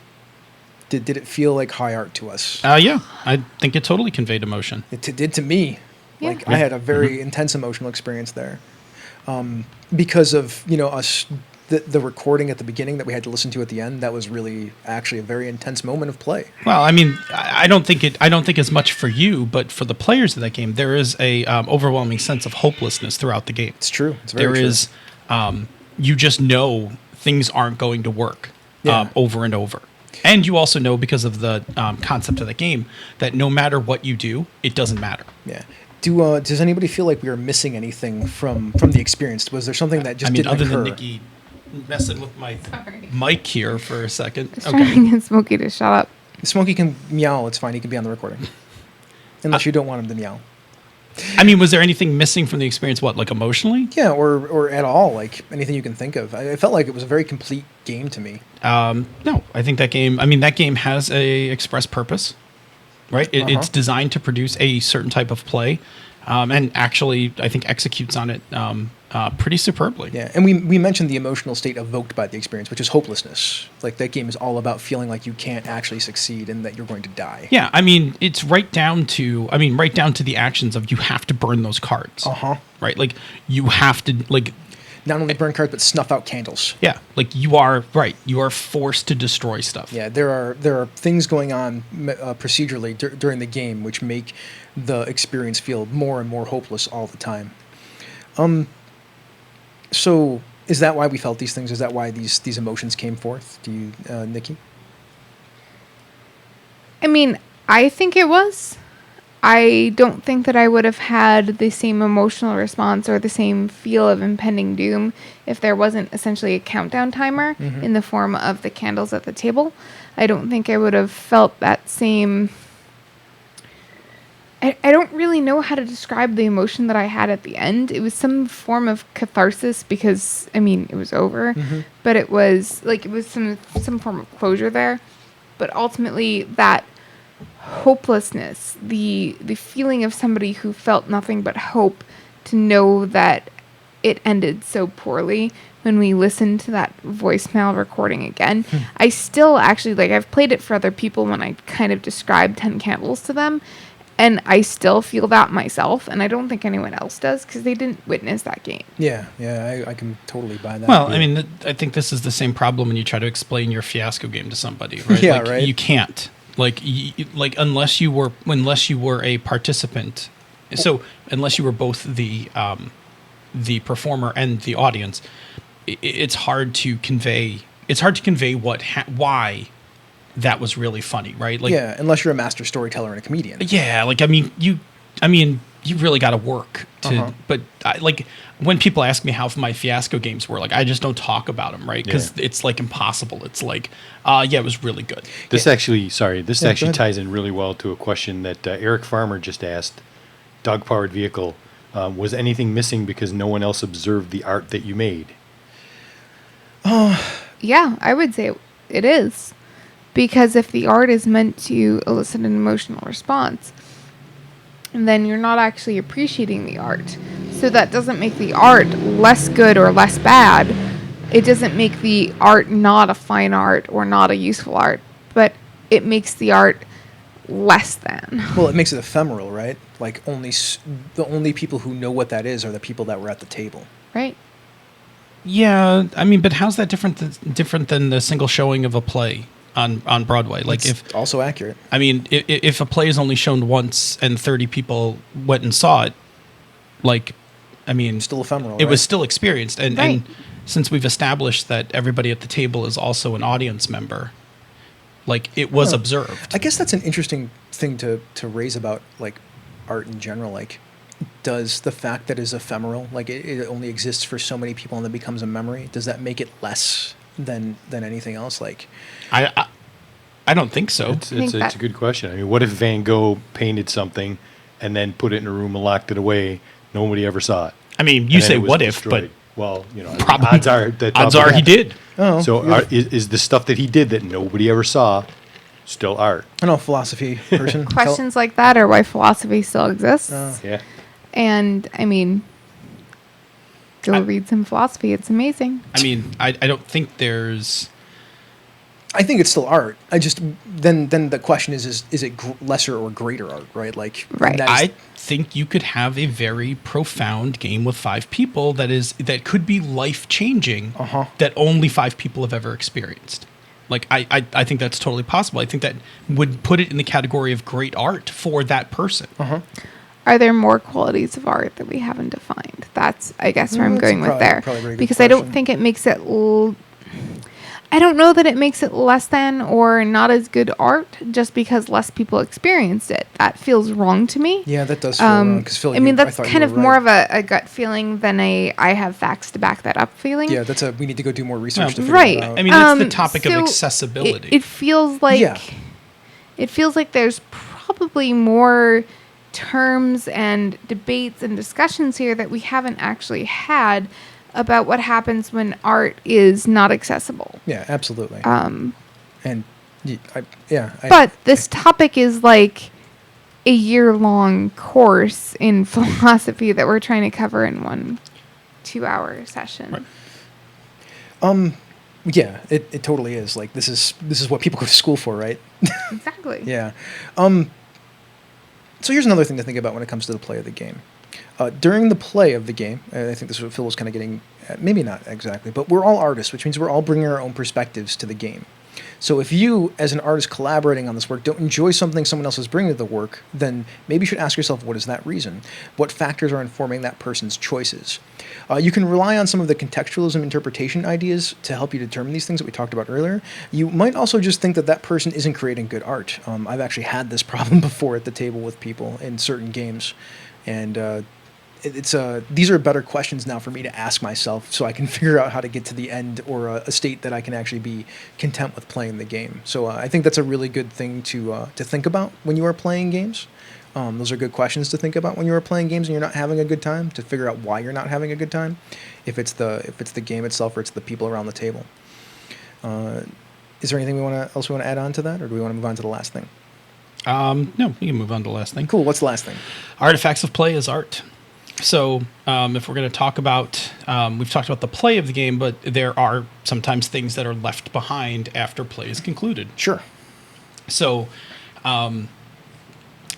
Did it feel like high art to us? Yeah, I think it totally conveyed emotion. It did to me. Yeah. Like, I had a very intense emotional experience there. Because of, us, the recording at the beginning that we had to listen to at the end, that was really actually a very intense moment of play. Well, I mean, I don't think as much for you, but for the players of that game, there is a overwhelming sense of hopelessness throughout the game. It's true. It's very There true. is, you just know things aren't going to work Yeah. over and over. And you also know, because of the concept of the game, that no matter what you do, it doesn't matter. Yeah. Does anybody feel like we were missing anything from the experience? Was there something that just didn't other occur? than Nikki messing with my mic here for a second. I was trying to get Smokey to shut up. Smokey can meow. It's fine. He can be on the recording. Unless you don't want him to meow. I mean, was there anything missing from the experience? What, like emotionally? Yeah, or at all, like anything you can think of. I felt like it was a very complete game to me. No, I think that game has a express purpose, right? It's designed to produce a certain type of play, and actually, I think executes on it pretty superbly. Yeah, and we mentioned the emotional state evoked by the experience, which is hopelessness. Like, that game is all about feeling like you can't actually succeed and that you're going to die. Yeah, I mean, it's right down to the actions of you have to burn those cards. Right? Like, you have to, like, Not only burn cards, but snuff out candles. yeah, like you are forced to destroy stuff. Yeah, there are things going on procedurally during the game which make the experience feel more and more hopeless all the time. So is that why we felt these things? Is that why these emotions came forth? Do you, Nikki? I mean, I think it was. I don't think that I would have had the same emotional response or the same feel of impending doom if there wasn't essentially a countdown timer in the form of the candles at the table. I don't think I would have felt that same... I don't really know how to describe the emotion that I had at the end. It was some form of catharsis because, I mean, it was over. But it was some form of closure there. But ultimately, that hopelessness, the feeling of somebody who felt nothing but hope to know that it ended so poorly when we listened to that voicemail recording again. I still actually, like, I've played it for other people when I kind of described 10 Candles to them, and I still feel that myself, and I don't think anyone else does because they didn't witness that game. Yeah, I can totally buy that. Well, I mean, I think this is the same problem when you try to explain your fiasco game to somebody, right? Yeah, like, right. You can't. Like, unless you were a participant, so unless you were both the performer and the audience, it's hard to convey. It's hard to convey why that was really funny, right? Like, yeah, unless you're a master storyteller and a comedian. yeah, like I mean, you really got to work to. But like, when people ask me how my fiasco games were, like, I just don't talk about them, right? Because it's like impossible. It's like, yeah, it was really good. This actually go ahead. ties in really well to a question that Eric Farmer just asked. Dog-powered vehicle. Was anything missing because no one else observed the art that you made? Yeah, I would say it is. Because if the art is meant to elicit an emotional response, then you're not actually appreciating the art. So that doesn't make the art less good or less bad. It doesn't make the art not a fine art or not a useful art, but it makes the art less than. Well, it makes it ephemeral, right? Like, the only people who know what that is are the people that were at the table. Right? Yeah, I mean, but how's that different than the single showing of a play? on Broadway. Like It's if also accurate. I mean, if a play is only shown once and 30 people went and saw it, like, I mean, Still ephemeral, It right? was still experienced, and Right. since we've established that everybody at the table is also an audience member, like it was Yeah. observed. I guess that's an interesting thing to raise about like art in general. Like, does the fact that it's ephemeral, like it only exists for so many people and then becomes a memory, does that make it less than anything else? Like, I don't think so. think It's a good question. I mean, what if Van Gogh painted something and then put it in a room and locked it away? Nobody ever saw it. I mean, you And then say it was what if, destroyed. but Well, you know, probably odds are that odds are he did. oh, So is the stuff that he did that nobody ever saw still art? I don't know, philosophy person. Questions like that are why philosophy still exists. Yeah. And I mean, go read some philosophy. It's amazing. I mean, I don't think there's. I think it's still art. I just then the question is it lesser or greater art, right? Like, Right. that is- I think you could have a very profound game with 5 people that could be life changing. That only 5 people have ever experienced. Like I think that's totally possible. I think that would put it in the category of great art for that person. Are there more qualities of art that we haven't defined? That's, I guess, where I'm That's going with probably- there. probably a very good Because I don't question. think it makes it. I don't know that it makes it less than or not as good art just because less people experienced it. That feels wrong to me. yeah, that does feel wrong. Because Phil, I mean, that's thought you kind were of more right. of a gut feeling than I have facts to back that up feeling. Yeah, that's we need to go do more research to figure Right. that out. I mean, that's the Um, topic of so accessibility. It feels like Yeah. it feels like there's probably more terms and debates and discussions here that we haven't actually had about what happens when art is not accessible. Yeah, absolutely. Um, And but this topic is like a year-long course in philosophy that we're trying to cover in one 2-hour session. yeah, it totally is. Like, this is what people go to school for, right? Exactly. Yeah. So here's another thing to think about when it comes to the play of the game. During the play of the game, I think this is what Phil was kind of getting at, maybe not exactly, but we're all artists, which means we're all bringing our own perspectives to the game. So if you, as an artist collaborating on this work, don't enjoy something someone else is bringing to the work, then maybe you should ask yourself, what is that reason? What factors are informing that person's choices? You can rely on some of the contextualism interpretation ideas to help you determine these things that we talked about earlier. You might also just think that that person isn't creating good art. I've actually had this problem before at the table with people in certain games, and these are better questions now for me to ask myself so I can figure out how to get to the end or a state that I can actually be content with playing the game. So I think that's a really good thing to think about when you are playing games. Those are good questions to think about when you are playing games and you're not having a good time, to figure out why you're not having a good time, if it's the game itself or it's the people around the table. Is there anything else we want to add on to that, or do we want to move on to the last thing? No, we can move on to the last thing. Cool. What's the last thing? Artifacts of play is art. So if we're going to talk about, we've talked about the play of the game, but there are sometimes things that are left behind after play is concluded. Sure. So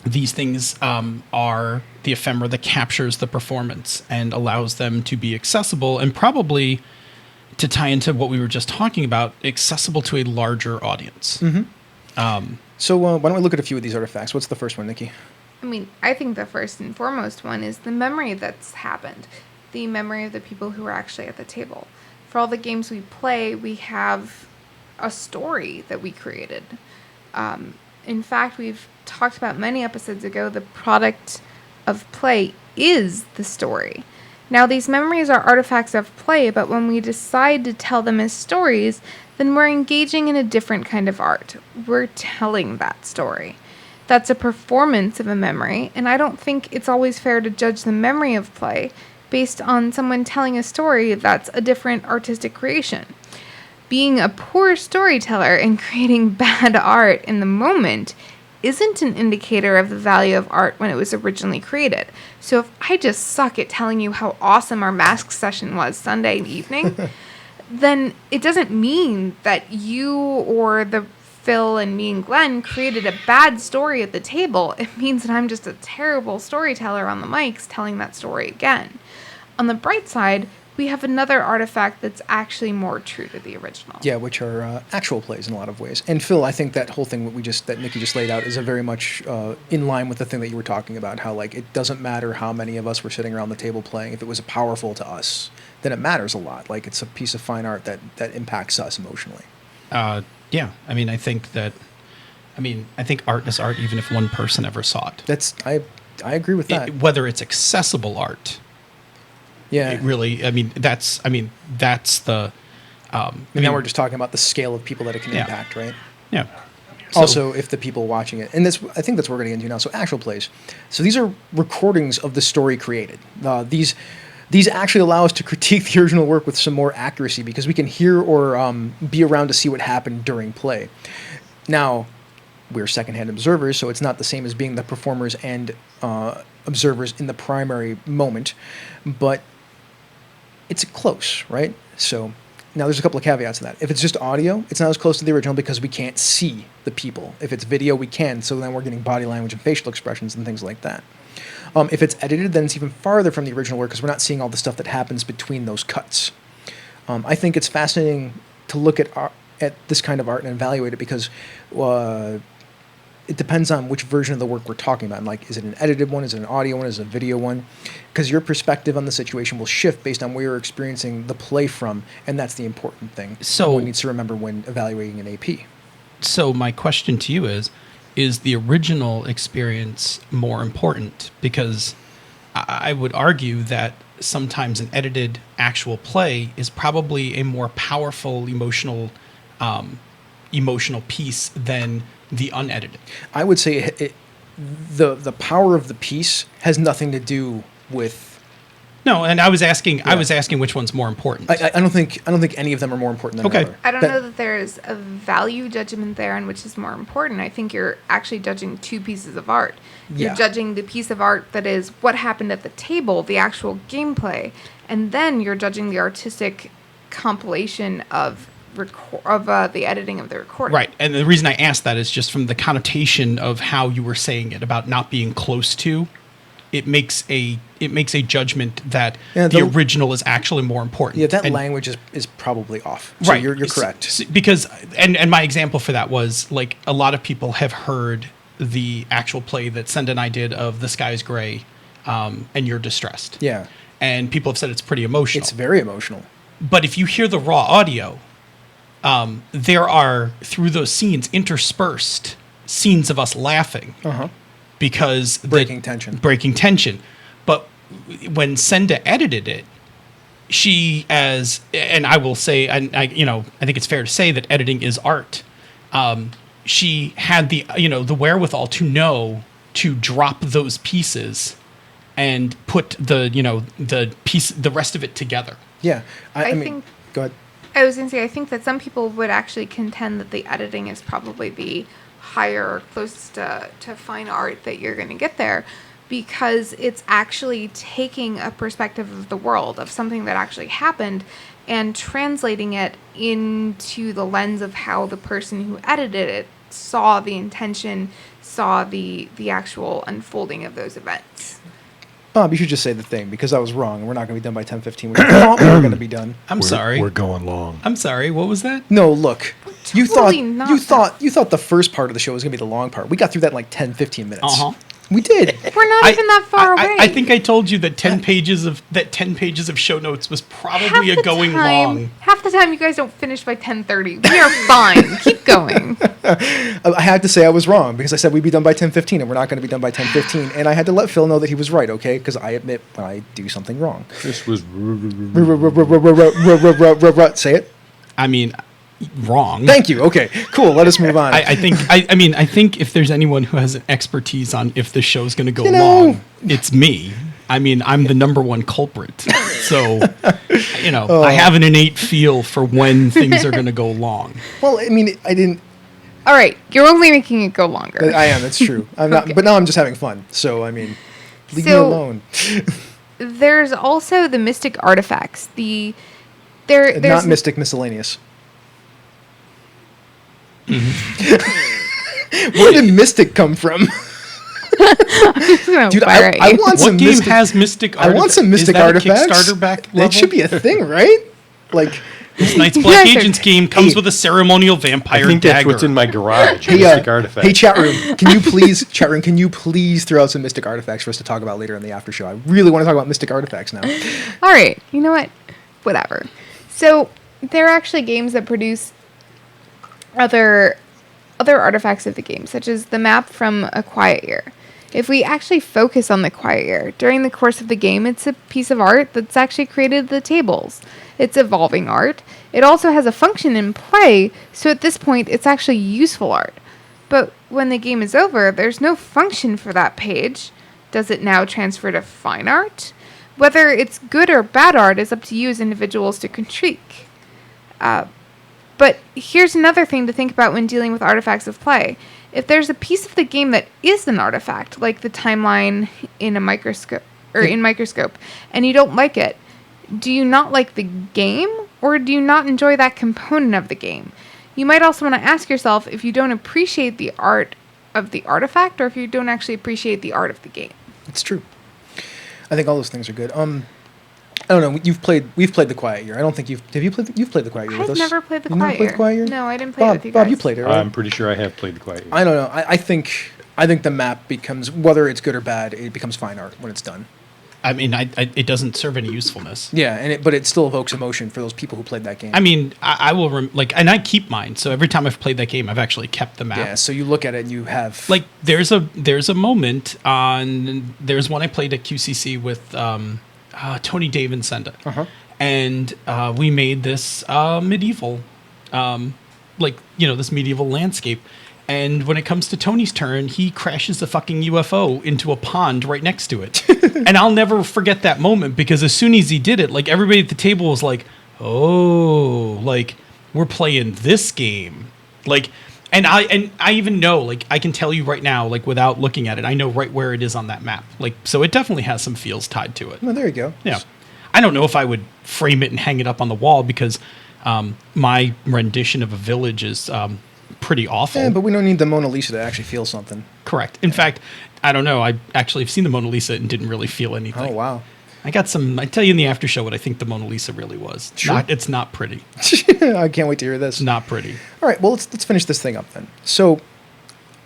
these things are the ephemera that captures the performance and allows them to be accessible and probably, to tie into what we were just talking about, accessible to a larger audience. So why don't we look at a few of these artifacts? What's the first one, Nikki? I mean, I think the first and foremost one is the memory that's happened, the memory of the people who are actually at the table. For all the games we play, we have a story that we created. In fact, we've talked about many episodes ago, the product of play is the story. Now, these memories are artifacts of play, but when we decide to tell them as stories, then we're engaging in a different kind of art. We're telling that story. That's a performance of a memory, and I don't think it's always fair to judge the memory of play based on someone telling a story that's a different artistic creation. Being a poor storyteller and creating bad art in the moment isn't an indicator of the value of art when it was originally created. So if I just suck at telling you how awesome our mask session was Sunday evening, then it doesn't mean that you or the Phil and me and Glenn created a bad story at the table. It means that I'm just a terrible storyteller on the mics telling that story again. On the bright side, we have another artifact that's actually more true to the original. Yeah, which are actual plays in a lot of ways. And Phil, I think that whole thing that Nikki just laid out is a very much in line with the thing that you were talking about. How like it doesn't matter how many of us were sitting around the table playing. If it was powerful to us, then it matters a lot. Like it's a piece of fine art that impacts us emotionally. Yeah, I mean, I think art is art, even if one person ever saw it. I agree with that. Whether it's accessible art. Yeah. It really, that's the. Now we're just talking about the scale of people that it can Yeah. impact, right? Yeah. So- Also, if the people watching it, and this, I think that's what we're going to get into now. So, actual plays. So these are recordings of the story created. These actually allow us to critique the original work with some more accuracy because we can hear or be around to see what happened during play. Now, we're secondhand observers, so it's not the same as being the performers and observers in the primary moment, but it's close, right? So now there's a couple of caveats to that. If it's just audio, it's not as close to the original because we can't see the people. If it's video, we can, so then we're getting body language and facial expressions and things like that. If it's edited, then it's even farther from the original work because we're not seeing all the stuff that happens between those cuts. I think it's fascinating to look at this kind of art and evaluate it because it depends on which version of the work we're talking about. Like, is it an edited one? Is it an audio one? Is it a video one? Because your perspective on the situation will shift based on where you're experiencing the play from, and that's the important thing. So- one needs to remember when evaluating an AP. So my question to you is the original experience more important? Because I would argue that sometimes an edited actual play is probably a more powerful emotional piece than the unedited. I would say the power of the piece has nothing to do with. No, and I was asking which one's more important. I don't think any of them are more important than Okay. another. I don't know that there's a value judgment there on which is more important. I think you're actually judging two pieces of art. You're Yeah. judging the piece of art that is what happened at the table, the actual gameplay, and then you're judging the artistic compilation of the editing of the recording. Right, and the reason I asked that is just from the connotation of how you were saying it about not being close to. It makes a judgment that the original is actually more important. Yeah, that And- language is probably off. So right. You're correct. Because and my example for that was like a lot of people have heard the actual play that Senda and I did of The Sky is Gray, and You're Distressed. Yeah. And people have said it's pretty emotional. It's very emotional. But if you hear the raw audio, there are, through those scenes, interspersed scenes of us laughing. Uh-huh. Because Breaking tension. But when Senda edited it, and I will say, and I think it's fair to say that editing is art. She had the wherewithal to drop those pieces and put the rest of it together. Yeah. I mean, think- go ahead. I was going to say, I think that some people would actually contend that the editing is probably the higher or closest to fine art that you're going to get there, because it's actually taking a perspective of the world, of something that actually happened, and translating it into the lens of how the person who edited it saw the intention, saw the actual unfolding of those events. Bob, you should just say the thing because I was wrong. We're not going to be done by 10:15. We thought we were going to be done. I'm sorry. We're going long. I'm sorry. What was that? No, look. You totally not you thought the first part of the show was going to be the long part. We got through that in like 10-15 minutes. Uh-huh. We did. We're not even that far away. I think I told you that 10 pages of show notes was probably a going long. Half the time you guys don't finish by 10:30. We are fine. Keep going. I had to say I was wrong because I said we'd be done by 10:15 and we're not going to be done by 10:15. And I had to let Phil know that he was right, okay? Because I admit when I do something wrong. This was. Say it. I mean, wrong. Thank you. Okay, cool. Let us move on. I think if there's anyone who has an expertise on if the show's going to go You know. long, it's me. I mean, I'm the number one culprit. So, I have an innate feel for when things are going to go long. Well, I mean, I didn't. All right, you're only making it go longer. I am. That's true. I'm not. Okay. But now I'm just having fun. So I mean, leave me So- alone. There's also the mystic artifacts. There's Not mystic miscellaneous. Where did mystic come from? Dude, I want some What game mystic, has Mystic I want some mystic Is that artifacts. A Kickstarter back level? That should be a thing, right? Like, This Night's Black Yes, Agents game comes Hey. with a ceremonial vampire I think dagger. that's what's in my garage. hey, Mystic artifact. hey, chat room, can you please throw out some mystic artifacts for us to talk about later in the after show? I really want to talk about mystic artifacts now. All right, you know what? Whatever. So there are actually games that produce other artifacts of the game, such as the map from A Quiet Year. If we actually focus on The Quiet Year, during the course of the game, it's a piece of art that's actually created the tables. It's evolving art. It also has a function in play, so at this point, it's actually useful art. But when the game is over, there's no function for that page. Does it now transfer to fine art? Whether it's good or bad art is up to you as individuals to critique. But here's another thing to think about when dealing with artifacts of play. If there's a piece of the game that is an artifact, like the timeline in a microscope in Microscope, and you don't like it, do you not like the game, or do you not enjoy that component of the game? You might also want to ask yourself if you don't appreciate the art of the artifact, or if you don't actually appreciate the art of the game. It's true. I think all those things are good. I don't know. We've played The Quiet Year. I don't think you've played The Quiet Year with I've us. never played The You've never Quiet played Year. The Quiet Year? No, I didn't play it with you guys. Bob, you played it, right? I'm pretty sure I have played the Quiet Year. I don't know. I think the map becomes, whether it's good or bad, it becomes fine art when it's done. I mean, it doesn't serve any usefulness. Yeah, but it still evokes emotion for those people who played that game. I mean, I will and I keep mine. So every time I've played that game, I've actually kept the map. yeah. So you look at it and you have Like there's a moment there's one I played at QCC with Tony Dave and Senda, and we made this medieval, this medieval landscape. And when it comes to Tony's turn, he crashes a fucking UFO into a pond right next to it. And I'll never forget that moment, because as soon as he did it, like everybody at the table was like, "Oh, like we're playing this game." Like, and I even know, like, I can tell you right now, like without looking at it, I know right where it is on that map. Like, so it definitely has some feels tied to it. well, there you go. Yeah. I don't know if I would frame it and hang it up on the wall, because my rendition of a village is pretty awful. Yeah, but we don't need the Mona Lisa to actually feel something. Correct. In fact, I don't know. I actually have seen the Mona Lisa and didn't really feel anything. Oh wow. I tell you in the after show what I think the Mona Lisa really was. Sure. It's not pretty. I can't wait to hear this. It's not pretty. All right, well, let's finish this thing up then. So,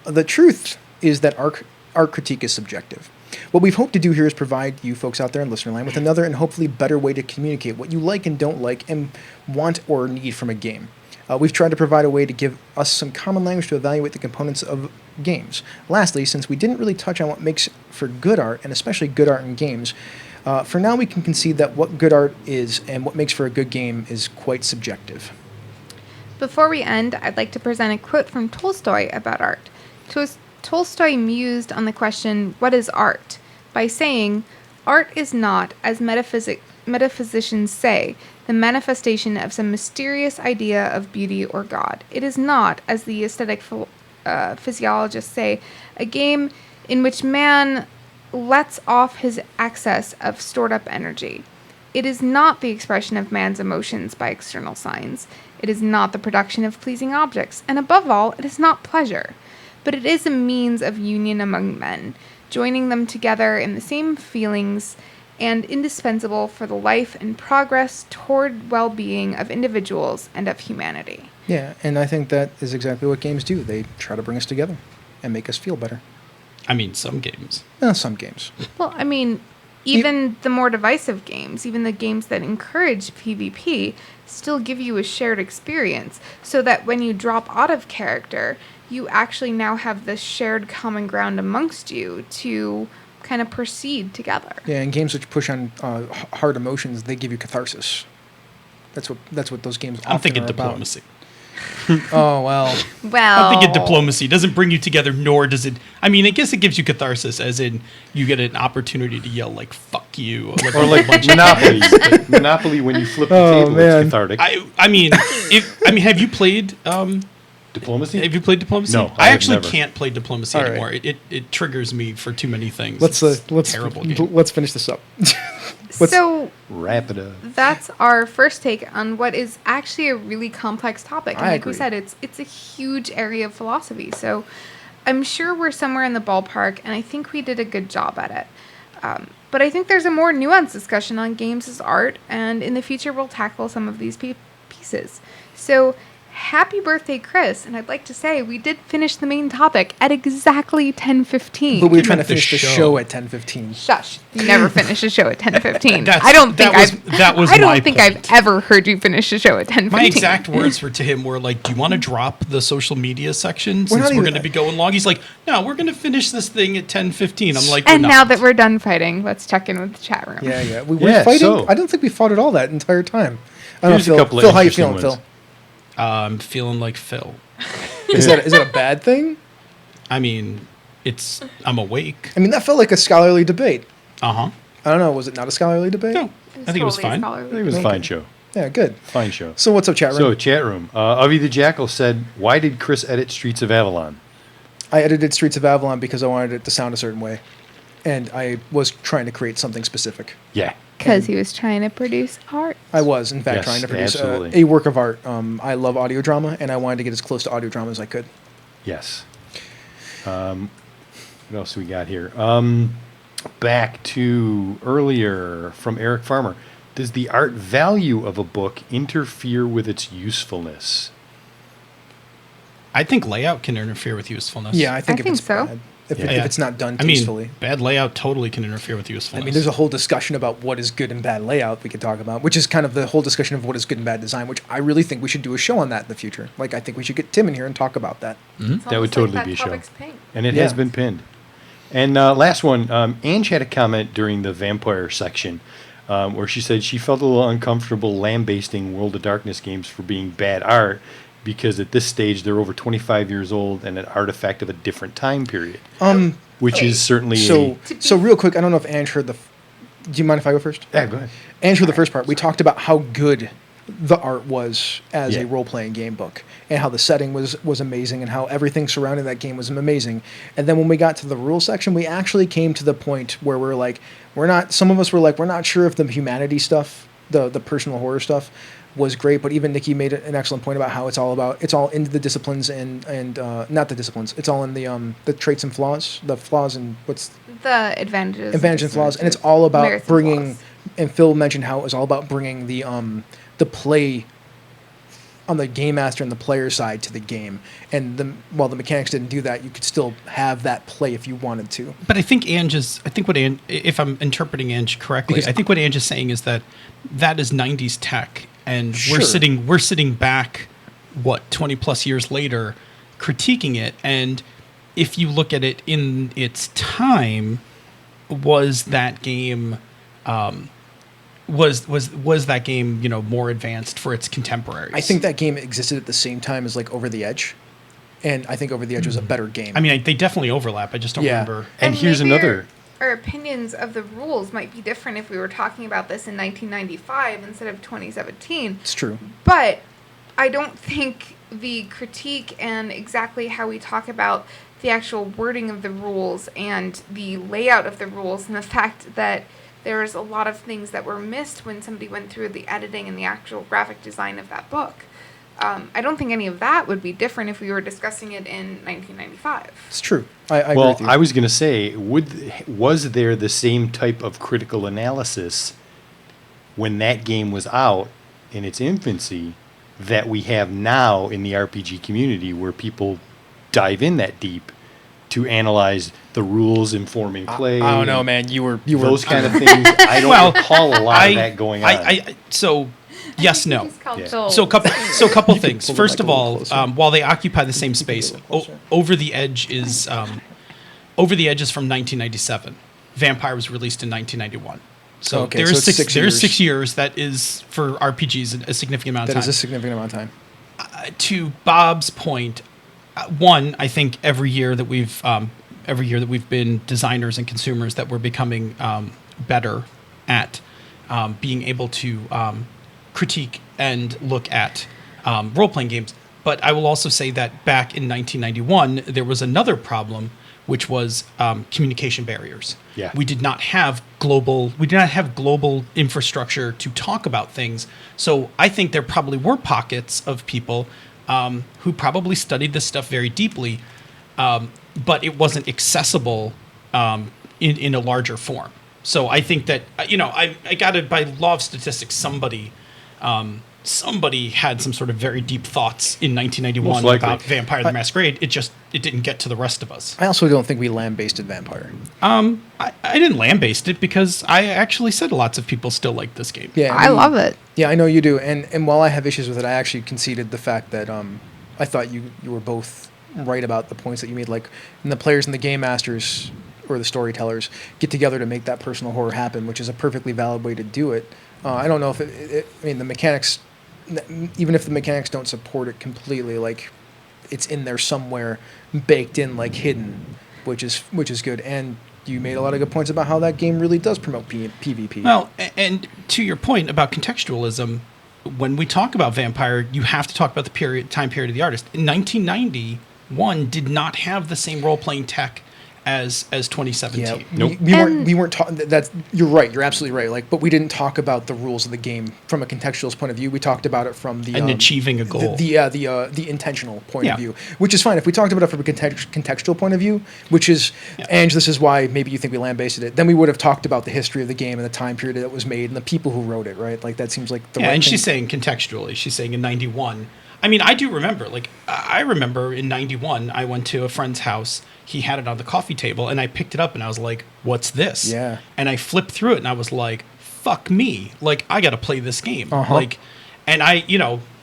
the truth is that our critique is subjective. What we've hoped to do here is provide you folks out there in listener land with another and hopefully better way to communicate what you like and don't like and want or need from a game. We've tried to provide a way to give us some common language to evaluate the components of games. Lastly, since we didn't really touch on what makes for good art, and especially good art in games, for now we can concede that what good art is and what makes for a good game is quite subjective. Before we end, I'd like to present a quote from Tolstoy about art. Tolstoy mused on the question, "What is art?" by saying, "Art is not, as metaphysicians say, the manifestation of some mysterious idea of beauty or God. It is not, as the aesthetic physiologists say, a game in which man lets off his excess of stored up energy. It is not the expression of man's emotions by external signs. It is not the production of pleasing objects, and above all, it is not pleasure. But it is a means of union among men, joining them together in the same feelings, and indispensable for the life and progress toward well-being of individuals and of humanity." Yeah, and I think that is exactly what games do. They try to bring us together and make us feel better. I mean, some games. Some games. Well, I mean, even the more divisive games, even the games that encourage PvP, still give you a shared experience, so that when you drop out of character, you actually now have this shared common ground amongst you to kind of proceed together. Yeah, and games which push on hard emotions, they give you catharsis. That's what those games I'm often thinking are diplomacy. about. Oh, well. Well, I'm thinking diplomacy doesn't bring you together, nor does it. I mean, I guess it gives you catharsis, as in you get an opportunity to yell like "fuck you" Or like Monopoly. Monopoly, when you flip the table, man. it's cathartic. I mean, have you played? Diplomacy? Have you played diplomacy? No, I have actually never. can't play diplomacy All right. anymore. It triggers me for too many things. Let's It's a terrible game. let's finish this up. so Wrap it up. that's our first take on what is actually a really complex topic. And I like we agree. said, it's a huge area of philosophy. So I'm sure we're somewhere in the ballpark, and I think we did a good job at it. But I think there's a more nuanced discussion on games as art, and in the future we'll tackle some of these pieces. So, happy birthday, Chris! And I'd like to say we did finish the main topic at exactly 10:15. But we were You trying to meant the finish the show. show at 10:15. Shush! You never finish a show at 10:15. That's- I don't think that was I don't my think point. I've ever heard you finish a show at 10:15. My exact words to him were like, "Do you want to drop the social media section We're since not we're even- going to be going long?" He's like, "No, we're going to finish this thing at 10:15." I'm like, And "We're now not." that we're done fighting, let's check in with the chat room. Yeah. We were Yeah, fighting. so- I don't think we fought at all that entire time. I don't Here's a know, Phil. couple of Phil, how you interesting feeling, ones. Phil? I'm feeling like Phil. Is that a bad thing? I mean, I'm awake. I mean, that felt like a scholarly debate. Uh huh. I don't know. Was it not a scholarly debate? No, I think it was fine. I think it was a fine show. Yeah, good. Fine show. So what's up, chat room? So, chat room. Avi the Jackal said, "Why did Chris edit Streets of Avalon?" I edited Streets of Avalon because I wanted it to sound a certain way, and I was trying to create something specific. Yeah. Because he was trying to produce art. I was, in fact, Yes, trying to produce absolutely. a work of art. I love audio drama, and I wanted to get as close to audio drama as I could. Yes. What else we got here? Back to earlier from Eric Farmer. Does the art value of a book interfere with its usefulness? I think layout can interfere with usefulness. Yeah, I think if think it's so. bad, if Yeah. it's not done I mean, tastefully. bad layout totally can interfere with I usefulness. mean, there's a whole discussion about what is good and bad layout we could talk about, which is kind of the whole discussion of what is good and bad design, which I really think we should do a show on that in the future. Like, I think we should get Tim in here and talk about that. That would totally be a show. Pink. And it Yeah. has been pinned. And last one, Ange had a comment during the vampire section where she said she felt a little uncomfortable lambasting World of Darkness games for being bad art because at this stage they're over 25 years old and an artifact of a different time period. Which is certainly So real quick, I don't know if Ange heard do you mind if I go first? Yeah, go ahead. Ange heard the first part. We talked about how good the art was as Yeah. a role-playing game book, and how the setting was amazing, and how everything surrounding that game was amazing. And then when we got to the rules section, we actually came to the point where we're like, some of us were like, we're not sure if the humanity stuff, the personal horror stuff, was great, but even Nikki made an excellent point about how it's all in the disciplines and not the disciplines. It's all in the traits and flaws, the flaws and what's The advantages. advantage and flaws, and it's all about merits and bringing. flaws. And Phil mentioned how it was all about bringing the play on the game master and the player side to the game. And while the mechanics didn't do that, you could still have that play if you wanted to. But I think if I'm interpreting Ange correctly, Because I think what Ange is saying is that is 90s tech, and Sure. we're sitting back, 20 plus years later, critiquing it. And if you look at it in its time, was that game, was that game, more advanced for its contemporaries? I think that game existed at the same time as like Over the Edge, and I think Over the Edge was a better game. I mean, they definitely overlap. I just don't Yeah. remember. And here's maybe another. Our opinions of the rules might be different if we were talking about this in 1995 instead of 2017. It's true. But I don't think the critique and exactly how we talk about the actual wording of the rules and the layout of the rules and the fact that there's a lot of things that were missed when somebody went through the editing and the actual graphic design of that book. I don't think any of that would be different if we were discussing it in 1995. It's true. I agree Well, with you. I was going to say, was there the same type of critical analysis when that game was out in its infancy that we have now in the RPG community, where people dive in that deep to analyze the rules informing play? I don't know, man. You were Those kind of things. I don't recall a lot of that going on. So, yes, no. He's called Yeah. Joel. So a couple things. pull the First mic of a little all, closer. while they occupy the same space, a little closer. Over the Edge is from 1997. Vampire was released in 1991. So Okay, there's so it's 6 there's years. 6 years. That is for RPGs a significant amount of That time. is a significant amount of time. To Bob's point, one, I think every year that we've been designers and consumers, that we're becoming better at being able to critique and look at role-playing games. But I will also say that back in 1991, there was another problem, which was communication barriers. Yeah. We did not have global infrastructure to talk about things. So I think there probably were pockets of people who probably studied this stuff very deeply, but it wasn't accessible in a larger form. So I think that I got it by law of statistics. Somebody had some sort of very deep thoughts in 1991 about Vampire the Masquerade. It didn't get to the rest of us. I also don't think we lambasted Vampire. I didn't lambaste it because I actually said lots of people still like this game. Yeah, I love it. Yeah, I know you do. And while I have issues with it, I actually conceded the fact that I thought you were both right about the points that you made. Like, when the players and the game masters or the storytellers get together to make that personal horror happen, which is a perfectly valid way to do it. I don't know if the mechanics, even if the mechanics don't support it completely, like, it's in there somewhere, baked in, like, hidden, which is good. And you made a lot of good points about how that game really does promote PvP. Well, and to your point about contextualism, when we talk about Vampire, you have to talk about the time period of the artist. In 1991 did not have the same role-playing tech as 2017. Yeah, Nope. we weren't talking. That's, you're right. You're absolutely right. Like, but we didn't talk about the rules of the game from a contextualist point of view. We talked about it from the achieving a goal. The intentional point of view, which is fine. If we talked about it from a contextual point of view, which is, and this is why maybe you think we lambasted it, then we would have talked about the history of the game and the time period that it was made and the people who wrote it. Right? Like, that seems like the right and thing. she's saying contextually. She's saying in 91. I mean, I do remember. Like, I remember in 91, I went to a friend's house. He had it on the coffee table, and I picked it up, and I was like, what's this? Yeah. And I flipped through it, and I was like, fuck me. Like, I got to play this game. Uh-huh. Like, and I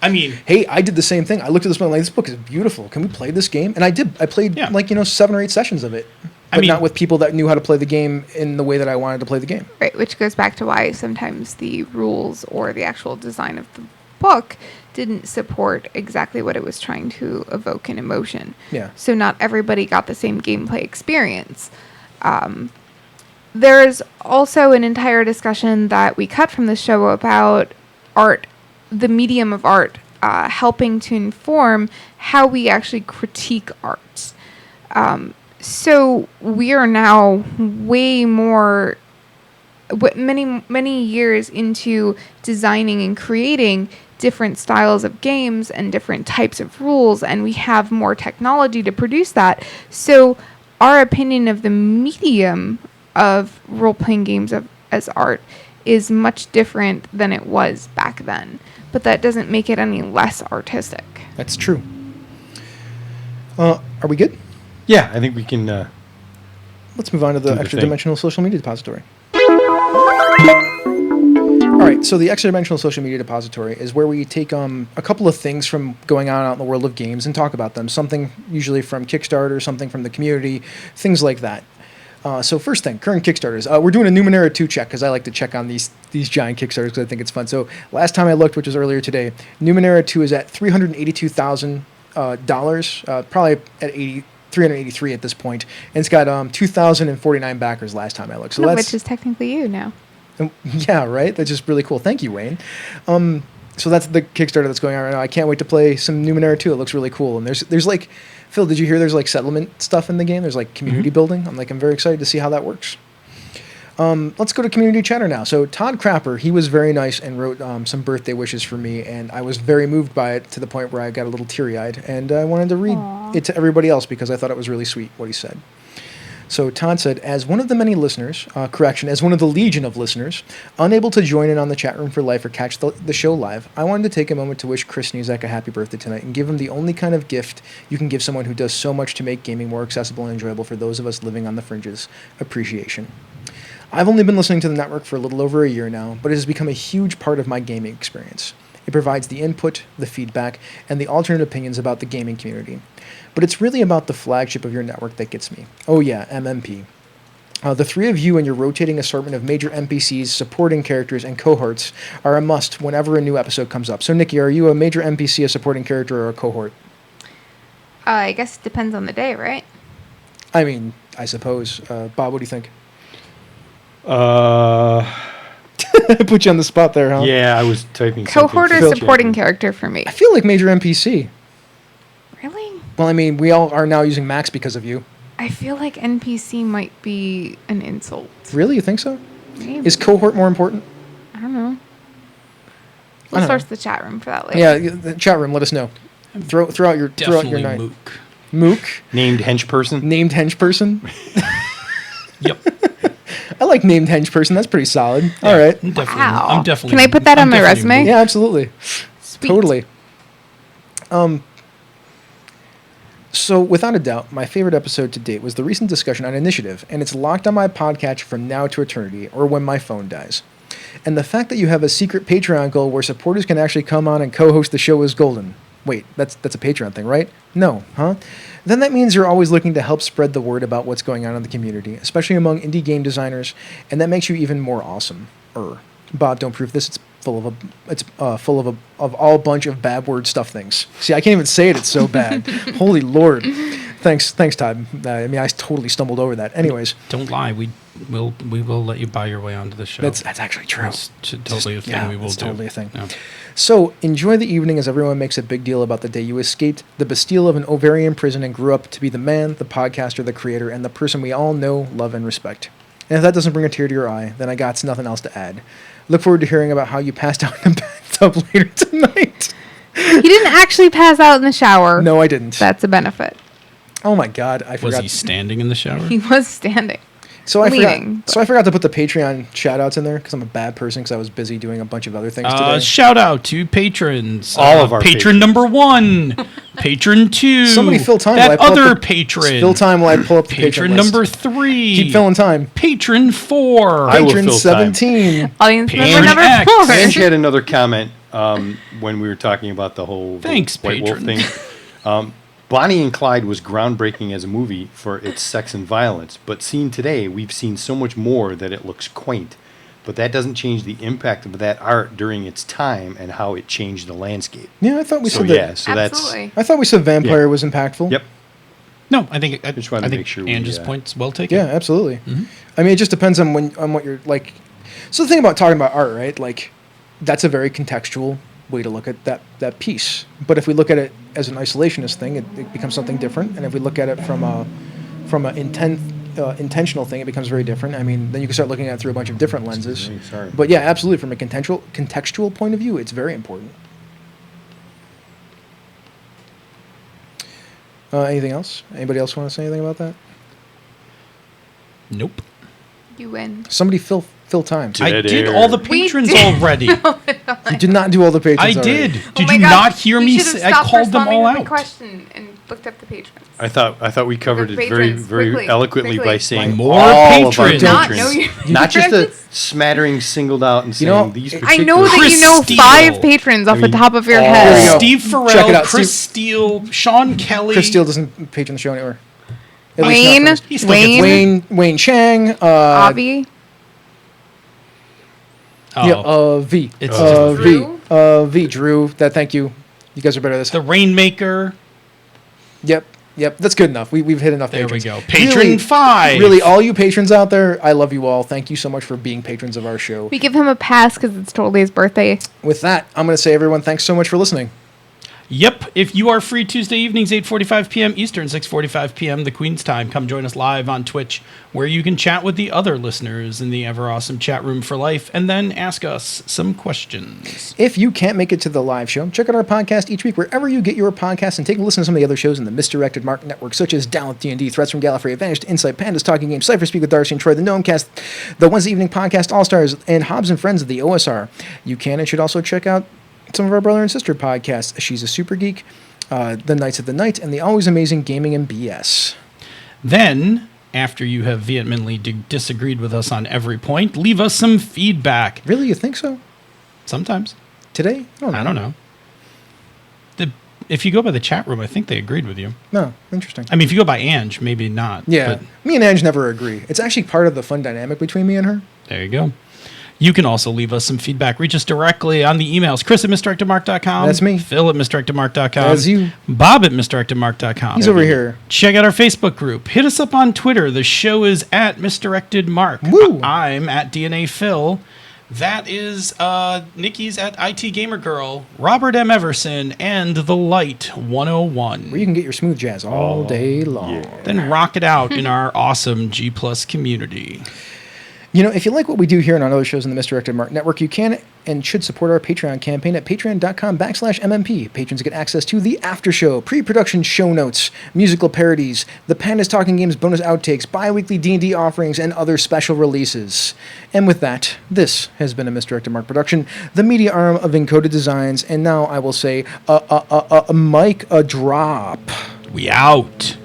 mean... Hey, I did the same thing. I looked at this book, I'm like, this book is beautiful. Can we play this game? And I did. I played, 7 or 8 sessions of it. But not with people that knew how to play the game in the way that I wanted to play the game. Right, which goes back to why sometimes the rules or the actual design of the book didn't support exactly what it was trying to evoke in emotion. Yeah. So not everybody got the same gameplay experience. There's also an entire discussion that we cut from the show about art, the medium of art, helping to inform how we actually critique art. So we are now way more, many years into designing and creating different styles of games and different types of rules, and we have more technology to produce that. So our opinion of the medium of role-playing games as art is much different than it was back then. But that doesn't make it any less artistic. That's true. Are we good? Yeah, I think we can... Let's move on to the the extra thing. dimensional social media depository. All right, so the extra dimensional social media depository is where we take a couple of things from going on out in the world of games and talk about them. Something usually from Kickstarter, something from the community, things like that. So first thing, current Kickstarters. We're doing a Numenera 2 check because I like to check on these giant Kickstarters because I think it's fun. So last time I looked, which was earlier today, Numenera 2 is at $382,000, probably at 383 at this point, and it's got 2,049 backers last time I looked. So Which is technically you now. Yeah, right? That's just really cool. Thank you, Wayne. So that's the Kickstarter that's going on right now. I can't wait to play some Numenera 2. It looks really cool. And there's like, Phil, did you hear there's like settlement stuff in the game? There's like community building. I'm very excited to see how that works. Let's go to community chatter now. So Todd Crapper, he was very nice and wrote some birthday wishes for me, and I was very moved by it to the point where I got a little teary-eyed, and I wanted to read it to everybody else because I thought it was really sweet what he said. So Todd said, as one of the many listeners, as one of the legion of listeners, unable to join in on the chat room for life or catch the show live, I wanted to take a moment to wish Chris Nizek a happy birthday tonight and give him the only kind of gift you can give someone who does so much to make gaming more accessible and enjoyable for those of us living on the fringes: appreciation. I've only been listening to the network for a little over a year now, but it has become a huge part of my gaming experience. It provides the input, the feedback, and the alternate opinions about the gaming community. But it's really about the flagship of your network that gets me. Oh yeah, MMP. The three of you and your rotating assortment of major NPCs, supporting characters, and cohorts are a must whenever a new episode comes up. So Nikki, are you a major NPC, a supporting character, or a cohort? I guess it depends on the day, right? I mean, I suppose. Bob, what do you think? Put you on the spot there, huh? Yeah, I was typing Cohort or something. supporting character for me. I feel like major NPC. Really? Well, I mean, we all are now using Max because of you. I feel like NPC might be an insult. Really? You think so? Maybe. Is cohort more important? I don't know. I don't We'll source the chat room for that later. Yeah, the chat room, let us know. Throw out your Definitely night. Mook. Mook, Named hench person. named hench person. Yep. I like named hench person. That's pretty solid. All right. I'm definitely. Wow. I'm definitely. Can I put that I'm on my definitely resume? moved. Yeah, absolutely. Sweet. Totally. So, without a doubt, my favorite episode to date was the recent discussion on initiative, and it's locked on my podcatcher from now to eternity, or when my phone dies. And the fact that you have a secret Patreon goal where supporters can actually come on and co-host the show is golden. Wait, that's a Patreon thing, right? No, huh? Then that means you're always looking to help spread the word about what's going on in the community, especially among indie game designers, and that makes you even more awesome. Bob, don't prove this. It's full of all bunch of bad word stuff things. See, I can't even say it. It's so bad. Holy Lord. Thanks, Todd. I mean, I totally stumbled over that. Anyways, Don't lie. We will let you buy your way onto the show. that's actually true. That's totally a thing Yeah, we will it's do. totally a thing. Yeah. So enjoy the evening as everyone makes a big deal about the day you escaped the Bastille of an ovarian prison and grew up to be the man, the podcaster, the creator, and the person we all know, love, and respect. And if that doesn't bring a tear to your eye, then I got nothing else to add. Look forward to hearing about how you passed out in the bathtub later tonight. He didn't actually pass out in the shower. No, I didn't. That's a benefit. Oh my God, I Was forgot. he standing in the shower? He was standing. So I leaving, forgot. So I forgot to put the Patreon shout-outs in there because I'm a bad person because I was busy doing a bunch of other things today. Shout out to patrons. All of our patron patrons. number 1, patron 2. Somebody fill time while I That pull up other the- patron. Fill time while I pull up the Patron Patreon list. number 3. Keep filling time. Patron 4. I will Patron fill time. 17. Audience member Patron number X. 4. Ange had another comment when we were talking about the whole Thanks, White Wolf patron. thing. Bonnie and Clyde was groundbreaking as a movie for its sex and violence, but seen today, we've seen so much more that it looks quaint. But that doesn't change the impact of that art during its time and how it changed the landscape. Yeah, I thought we So said yeah, that. so that's Absolutely. I thought we said Vampire Yeah. was impactful. yep. No, I think Just wanted I to think make sure we, Ange's point's well taken. Yeah, absolutely. I mean, it just depends on what you're like. So the thing about talking about art, right? Like, that's a very contextual way to look at that piece. But if we look at it as an isolationist thing, it becomes something different. And if we look at it from an intentional thing, it becomes very different. I mean, then you can start looking at it through a bunch of different lenses. me, sorry. But yeah, absolutely, from a contextual point of view, it's very important. Anything else? Anybody else want to say anything about that? Nope. You win. Somebody fill time. Dead I did air. all the We patrons did. already. You did not do all the patrons. I already. did. Oh Did my you God. not hear You me? should have I stopped called them responding all to my out. question and looked up the patrons. I thought we covered it very, patrons, very quickly, eloquently quickly. by saying More all of our patrons. Not patrons. know your Not just a patrons? smattering singled out and saying know, these I particular. know that Chris you know Steele. 5 patrons off I the mean, top of your all- Here we head. go. Steve Check Farrell, it out, Chris Steve. Steele, Sean Kelly. Chris Steele doesn't patron the show anywhere. At least not Wayne, first. He still gets Wayne Chang. Avi, Oh, Yeah, V. It's Drew. V. Drew. Thank you. You guys are better at this. the Rainmaker. Yep. That's good enough. We've hit enough There we patrons. go. Patron 5. Really, all you patrons out there, I love you all. Thank you so much for being patrons of our show. we give him a pass because it's totally his birthday. With that, I'm going to say, everyone, thanks so much for listening. Yep. If you are free Tuesday evenings, 8:45 p.m. Eastern, 6:45 p.m. the Queen's Time, come join us live on Twitch, where you can chat with the other listeners in the ever awesome chat room for life, and then ask us some questions. If you can't make it to the live show, check out our podcast each week wherever you get your podcasts, and take a listen to some of the other shows in the Misdirected Mark Network, such as Down with D&D, Threats from Gallifrey, Vanished Insight, Pandas Talking Games, Cypher Speak with Darcy and Troy, the Gnomecast, the Wednesday Evening Podcast All-Stars, and Hobbs and Friends of the OSR. You can and should also check out some of our brother and sister podcasts, She's a Super Geek, The Knights of the Night, and the always amazing Gaming and BS. Then, after you have vehemently disagreed with us on every point, leave us some feedback. Really, you think so? Sometimes. Today? I don't know. If you go by the chat room, I think they agreed with you. No, interesting. I mean, if you go by Ange, maybe not. Yeah, But me and Ange never agree. It's actually part of the fun dynamic between me and her. there you go. You can also leave us some feedback. Reach us directly on the emails. Chris at misdirectedmark.com. That's me. Phil at misdirectedmark.com. That's you. Bob at misdirectedmark.com. He's over here. Check out our Facebook group. Hit us up on Twitter. The show is at misdirectedmark. Woo. I'm at DNA Phil. That is Nikki's at IT Gamer Girl, Robert M. Everson, and The Light 101. Where you can get your smooth jazz all day long. Then rock it out in our awesome G Plus community. You know, if you like what we do here and on other shows in the Misdirected Mark Network, you can and should support our Patreon campaign at patreon.com/MMP. Patrons get access to the after show, pre-production show notes, musical parodies, the Pandas Talking Games bonus outtakes, bi-weekly D&D offerings, and other special releases. And with that, this has been a Misdirected Mark production, the media arm of Encoded Designs, and now I will say, Mike, a drop. We out.